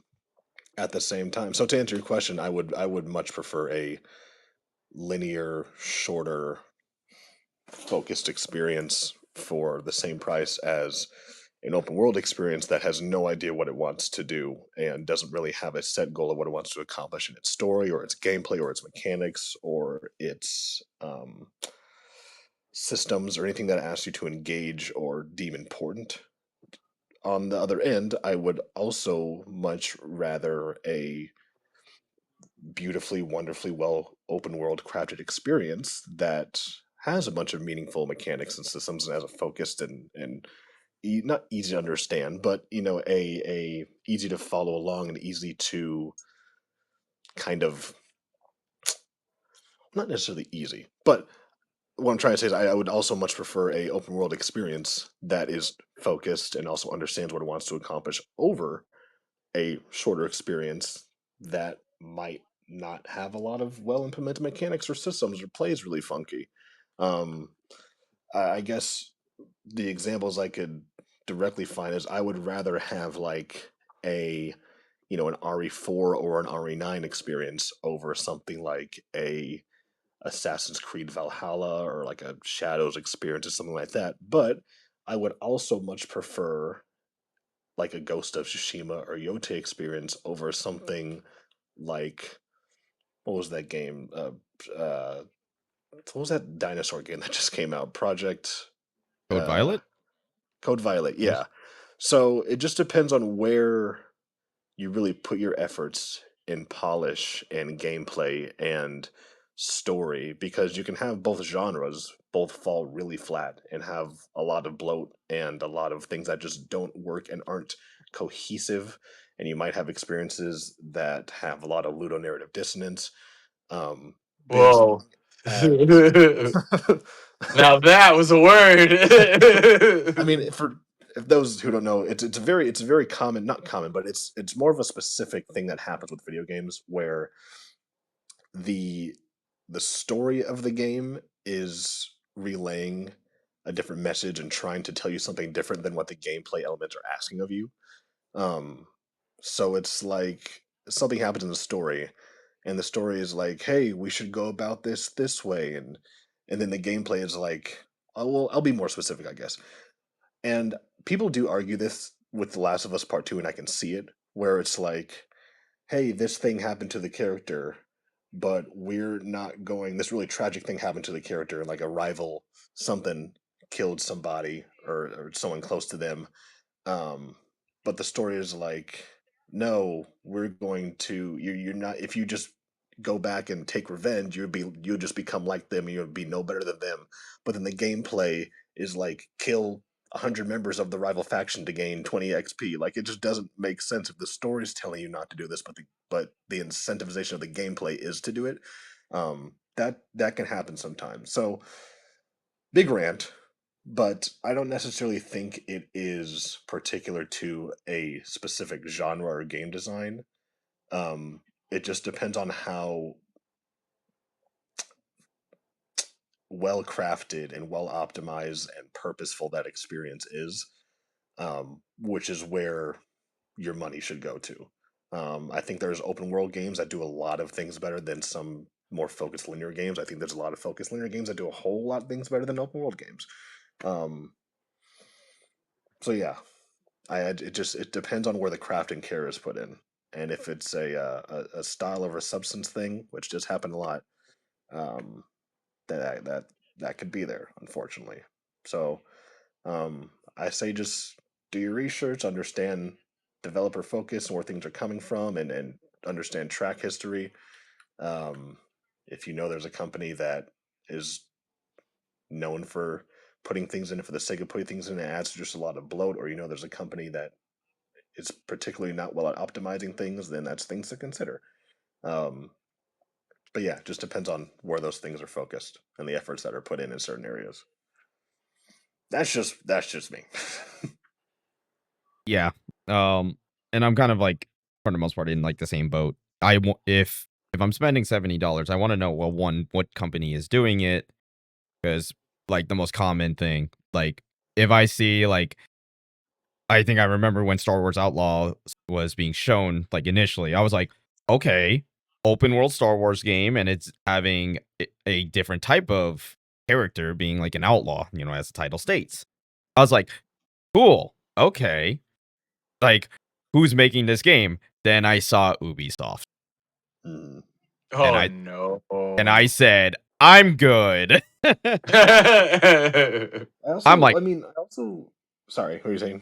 at the same time, so to answer your question, I would much prefer a linear, shorter, focused experience for the same price as an open world experience that has no idea what it wants to do and doesn't really have a set goal of what it wants to accomplish in its story or its gameplay or its mechanics or its systems or anything that asks you to engage or deem important. On the other end, I would also much rather a beautifully, wonderfully well open world crafted experience that has a bunch of meaningful mechanics and systems and has a focused and not easy to understand, but a easy to follow along and easy to kind of not necessarily easy, but what I'm trying to say is I would also much prefer a open world experience that is focused and also understands what it wants to accomplish over a shorter experience that might not have a lot of well implemented mechanics or systems or plays really funky. Um, I guess the examples I could directly find is I would rather have like a an RE4 or an RE9 experience over something like a Assassin's Creed Valhalla or like a Shadows experience or something like that. But I would also much prefer like a Ghost of Tsushima or Yote experience over something like what was that game? What was that dinosaur game that just came out? Project Code uh, Violet? Code Violet. Yes. Yeah. So it just depends on where you really put your efforts in polish and gameplay and story because you can have both genres both fall really flat and have a lot of bloat and a lot of things that just don't work and aren't cohesive, and you might have experiences that have a lot of ludonarrative dissonance. But as Whoa. long as Now that was a I word. mean, for if those who don't know, it's a very common, not common, but it's more of a specific thing that happens with video games where the the story of the game is relaying a different message and trying to tell you something different than what the gameplay elements are asking of you. Um, so it's like something happens in the story, and the story is like, "Hey, we should go about this way," and then the gameplay is like, "Oh, well, I'll be more specific, I guess." And people do argue this with The Last of Us Part 2, and I can see it, where it's like, hey, this thing happened to the character, but we're not going, this really tragic thing happened to the character, and like a rival something killed somebody or someone close to them. Um, but the story is like, no, we're going to you're not if you just go back and take revenge, you'll just become like them and you'll be no better than them. But then the gameplay is like kill 100 members of the rival faction to gain 20 XP. Like it just doesn't make sense if the story's telling you not to do this, but the incentivization of the gameplay is to do it. That can happen sometimes. So big rant, but I don't necessarily think it is particular to a specific genre or game design. It just depends on how well crafted and well optimized and purposeful that experience is, which is where your money should go to. I think there's open world games that do a lot of things better than some more focused linear games. I think there's a lot of focused linear games that do a whole lot of things better than open world games. Um, so yeah, it depends on where the craft and care is put in, and if it's a style over substance thing, which just happened a lot, um, that could be there, unfortunately. So I say just do your research, understand developer focus and where things are coming from, and understand track history. Um, if you know there's a company that is known for putting things in it for the sake of putting things in and adds just a lot of bloat, or you know there's a company that is particularly not well at optimizing things, then that's things to consider. Um, but yeah, it just depends on where those things are focused and the efforts that are put in certain areas. That's just me. Yeah. Um, and I'm kind of like for the most part in like the same boat. If I'm spending $70, I want to know, well, one, what company is doing it, because like the most common thing, like if I see like I think I remember when Star Wars Outlaw was being shown, like initially, I was like, okay, open world Star Wars game, and it's having a different type of character being like an outlaw, as the title states. I was like, cool, okay, like who's making this game? Then I saw Ubisoft, Mm. and Oh I no. and I said, I'm good. I'm like, Sorry, what are you saying?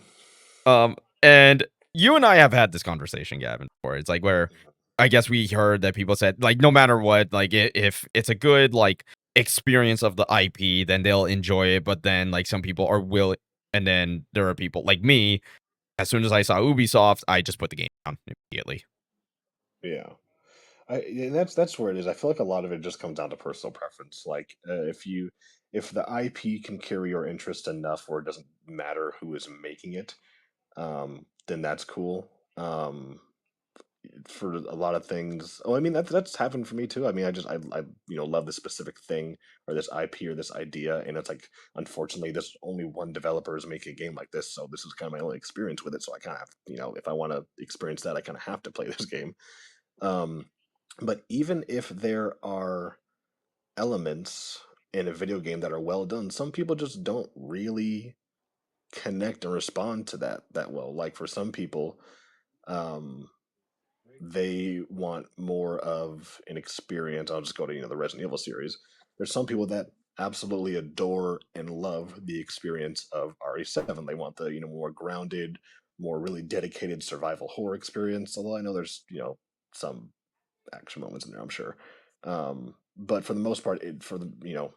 And you and I have had this conversation, Gavin, before. It's like where I guess we heard that people said like no matter what, like if it's a good like experience of the IP, then they'll enjoy it. But then like some people are willing, and then there are people like me. As soon as I saw Ubisoft, I just put the game down immediately. Yeah. And that's where it is. I feel like a lot of it just comes down to personal preference. Like if the IP can carry your interest enough where it doesn't matter who is making it, then that's cool. for a lot of things. Oh, I mean that's happened for me too. I mean, I love this specific thing or this IP or this idea, and it's like unfortunately, there's only one developer is making a game like this, so this is kind of my only experience with it. So I kind of have, if I want to experience that, I kind of have to play this game. Um, but even if there are elements in a video game that are well done, some people just don't really connect and respond to that well. Like for some people, um, they want more of an experience. I'll just go to the Resident Evil series. There's some people that absolutely adore and love the experience of RE7. They want the more grounded, more really dedicated survival horror experience. Although I know there's some action moments in there, I'm sure. But for the most part, for the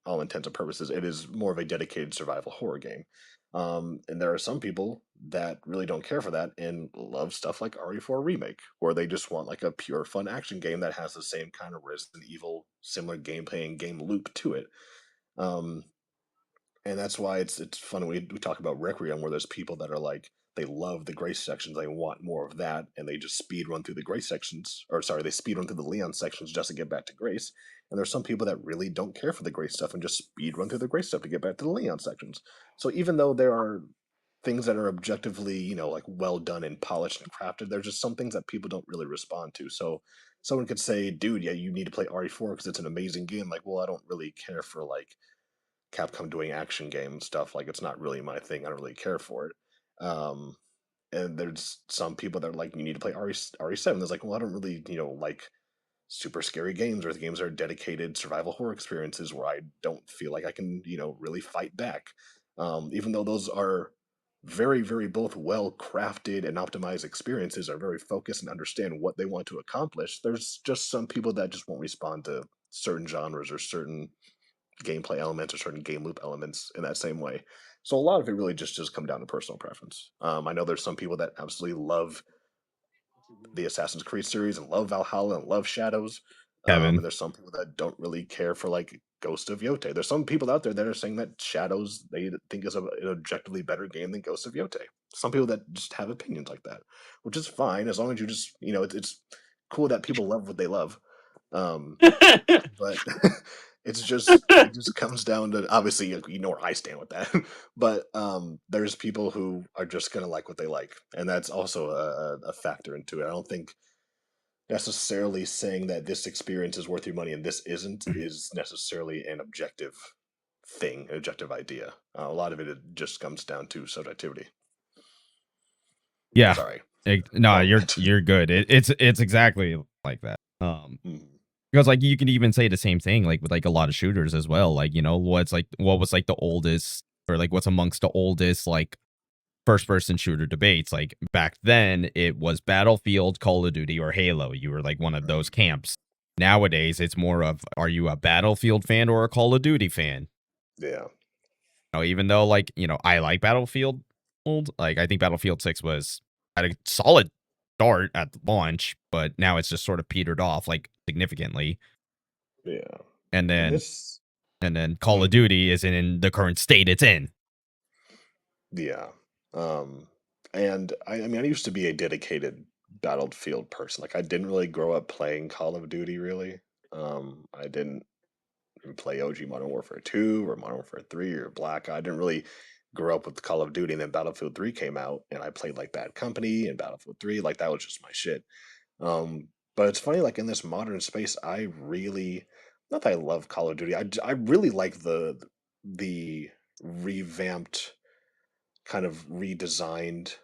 all intents and purposes, it is more of a dedicated survival horror game. And there are some people that really don't care for that and love stuff like RE4 Remake, where they just want like a pure fun action game that has the same kind of Resident Evil similar gameplay and game loop to it. Um, and that's why it's fun. We talk about Requiem, where there's people that are like they love the Grace sections, they want more of that, and they just speed run through the Grace sections, or sorry, they speed run through the Leon sections just to get back to Grace. And there's some people that really don't care for the Grace stuff and just speed run through the Grace stuff to get back to the Leon sections. So even though there are things that are objectively, like well done and polished and crafted, there's just some things that people don't really respond to. So someone could say, dude, yeah, you need to play RE4 because it's an amazing game. Like, well, I don't really care for like Capcom doing action game stuff. Like it's not really my thing. I don't really care for it. Um, and there's some people that are like, you need to play RE7. There's like, well, I don't really, like super scary games or the games that are dedicated survival horror experiences where I don't feel like I can, really fight back. Even though those are very, very both well crafted and optimized experiences, are very focused and understand what they want to accomplish. There's just some people that just won't respond to certain genres or certain gameplay elements or certain game loop elements in that same way. So a lot of it really just come down to personal preference. I know there's some people that absolutely love the Assassin's Creed series and love Valhalla and love Shadows. And Kevin. there's some people that don't really care for like Ghost of Yote. There's some people out there that are saying that Shadows they think is an objectively better game than Ghost of Yote. Some people that just have opinions like that, which is fine as long as you just it's cool that people love what they love. Um, but it just comes down to obviously where I stand with that. But there's people who are just gonna like what they like, and that's also a factor into it. I don't think necessarily saying that this experience is worth your money and this isn't is necessarily an objective thing, an objective idea. A lot of it just comes down to subjectivity. Yeah. Sorry, No, long you're rant. you're good. It's exactly like that. Mhm. Because like you can even say the same thing like with like a lot of shooters as well. Like, what was like the oldest or like what's amongst the oldest like first person shooter debates. Like back then it was Battlefield, Call of Duty, or Halo. You were like one of those camps. Nowadays it's more of are you a Battlefield fan or a Call of Duty fan? Yeah, Even though like, I like Battlefield like I think Battlefield 6 was at a solid start at the launch, but now it's just sort of petered off like significantly. yeah, And and then this. Call of Duty is in the current state it's in. Yeah. Um, and I mean, I used to be a dedicated Battlefield person. Like, I didn't really grow up playing Call of Duty, really. I didn't play OG Modern Warfare 2 or Modern Warfare 3 or Black. I didn't really grow up with Call of Duty. And then Battlefield 3 came out, and I played like Bad Company and Battlefield 3. Like, that was just my shit. But it's funny, like, in this modern space, I really, not that I love Call of Duty, I really like the revamped kind of redesigned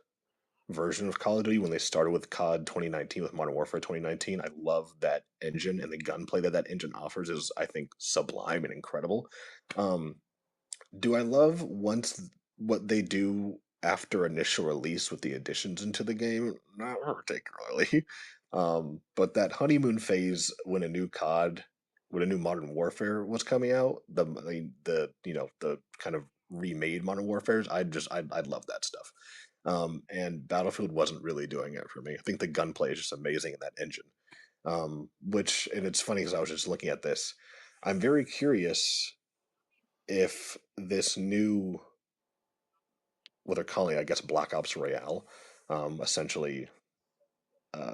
version of Call of Duty when they started with COD 2019 with Modern Warfare 2019. I love that engine and the gunplay that that engine offers is I think sublime and incredible. Um, do I love once what they do after initial release with the additions into the game? Not particularly. But that honeymoon phase when a new COD, when a new Modern Warfare was coming out, the kind of remade Modern Warfares, I love that stuff. And Battlefield wasn't really doing it for me. I think the gunplay is just amazing in that engine. And it's funny because I was just looking at this. I'm very curious if this new, what they're calling, I guess, Black Ops Royale, essentially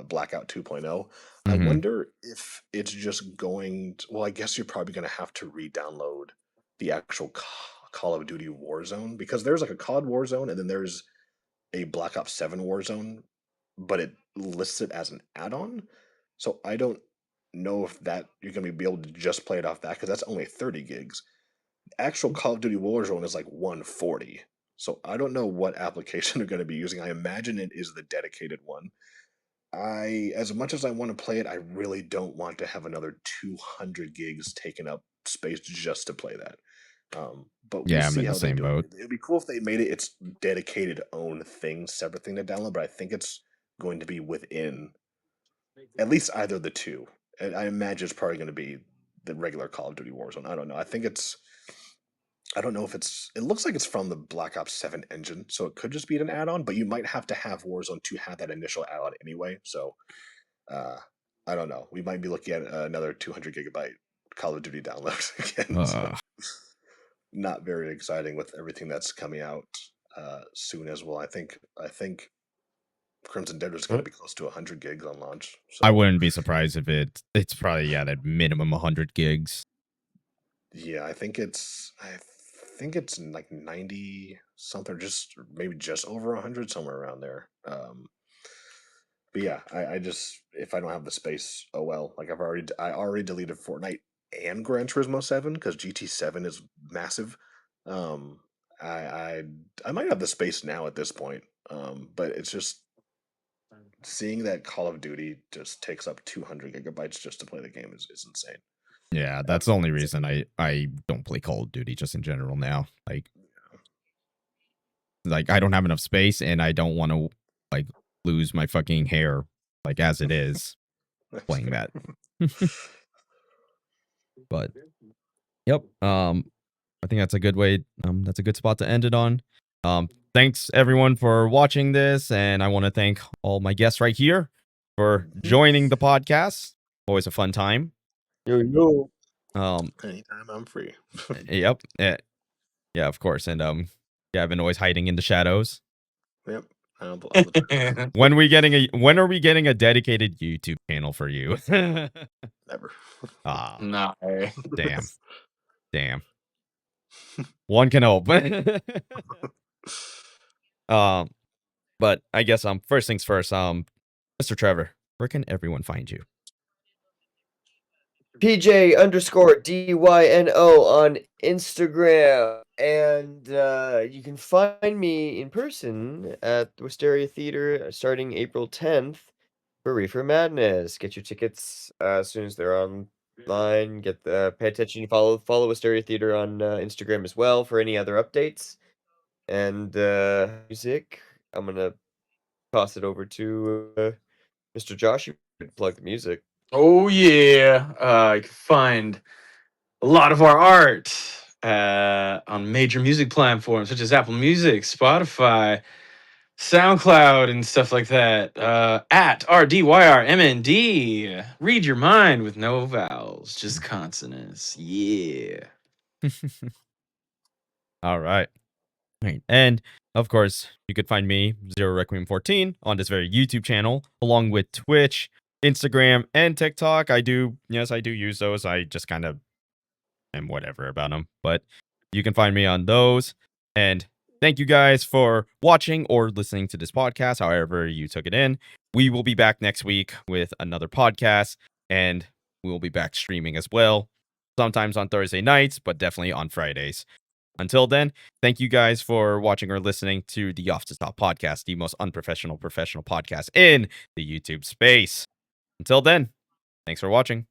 Blackout 2.0. I Mhm. wonder if it's just going to, well, I guess you're probably going to have to re-download the actual Call of Duty Warzone, because there's like a COD Warzone and then there's a Black Ops 7 Warzone, but it lists it as an add-on. So I don't know if that you're going to be able to just play it off that, because that's only 30 gigs. Actual Call of Duty Warzone is like 140. So I don't know what application they're going to be using. I imagine it is the dedicated one. As much as I want to play it, I really don't want to have another 200 gigs taken up space just to play that. But we'll Yeah, I'm see in the how they same do it. boat. It'd be cool if they made it its dedicated own thing, separate thing to download. But I think it's going to be within at least either of the two. And I imagine it's probably going to be the regular Call of Duty Warzone. I don't know. I think it's. I don't know if it's. It looks like it's from the Black Ops 7 engine, so it could just be an add-on. But you might have to have Warzone to have that initial add-on anyway. So uh, I don't know. We might be looking at another 200 gigabyte Call of Duty download again. So not very exciting with everything that's coming out soon as well. I think Crimson Dead is going to be close to 100 gigs on launch. So I wouldn't be surprised if it's probably at minimum 100 gigs. yeah, I think it's like 90 something, just maybe just over 100, somewhere around there. But yeah, I just, if I don't have the space, oh well. Like I already deleted Fortnite and Gran Turismo 7 because GT7 is massive. Um, I I I might have the space now at this point. But it's just seeing that Call of Duty just takes up 200 gigabytes just to play the game is insane. Yeah, that's the only Absolutely insane. reason I don't play Call of Duty just in general now. Like I don't have enough space and I don't want to like lose my fucking hair like as it is That's playing fair. that. But yep, I think that's a good way that's a good spot to end it on. Thanks everyone for watching this, and I want to thank all my guests right here for joining the podcast. Always a fun time. Yo. Anytime I'm free. Yep. Yeah, of course. And Gavin always hiding in the shadows. Yep. All the time. When are we getting a dedicated YouTube channel for you? Never. Ah, Nah. damn. One can hope. But I guess first things first, Mr. Trevor, where can everyone find you? PJ_DYNO on Instagram. And you can find me in person at the Wisteria Theater starting April 10th for Reefer Madness. Get your tickets as soon as they're online. Pay attention. Follow Wisteria Theater on Instagram as well for any other updates. And music, I'm going to toss it over to Mr. Josh. You can plug the music. Oh yeah, you can find a lot of our art on major music platforms such as Apple Music, Spotify, SoundCloud, and stuff like that. At RDYRMND. Read your mind with no vowels, just consonants. Yeah. All right. And of course, you could find me, Zero Requiem 14, on this very YouTube channel, along with Twitch, Instagram, and TikTok. I do use those. I just kind of am whatever about them. But you can find me on those. And thank you guys for watching or listening to this podcast, however you took it in. We will be back next week with another podcast, and we will be back streaming as well. Sometimes on Thursday nights, but definitely on Fridays. Until then, thank you guys for watching or listening to the Off the Top podcast, the most unprofessional professional podcast in the YouTube space. Until then, thanks for watching.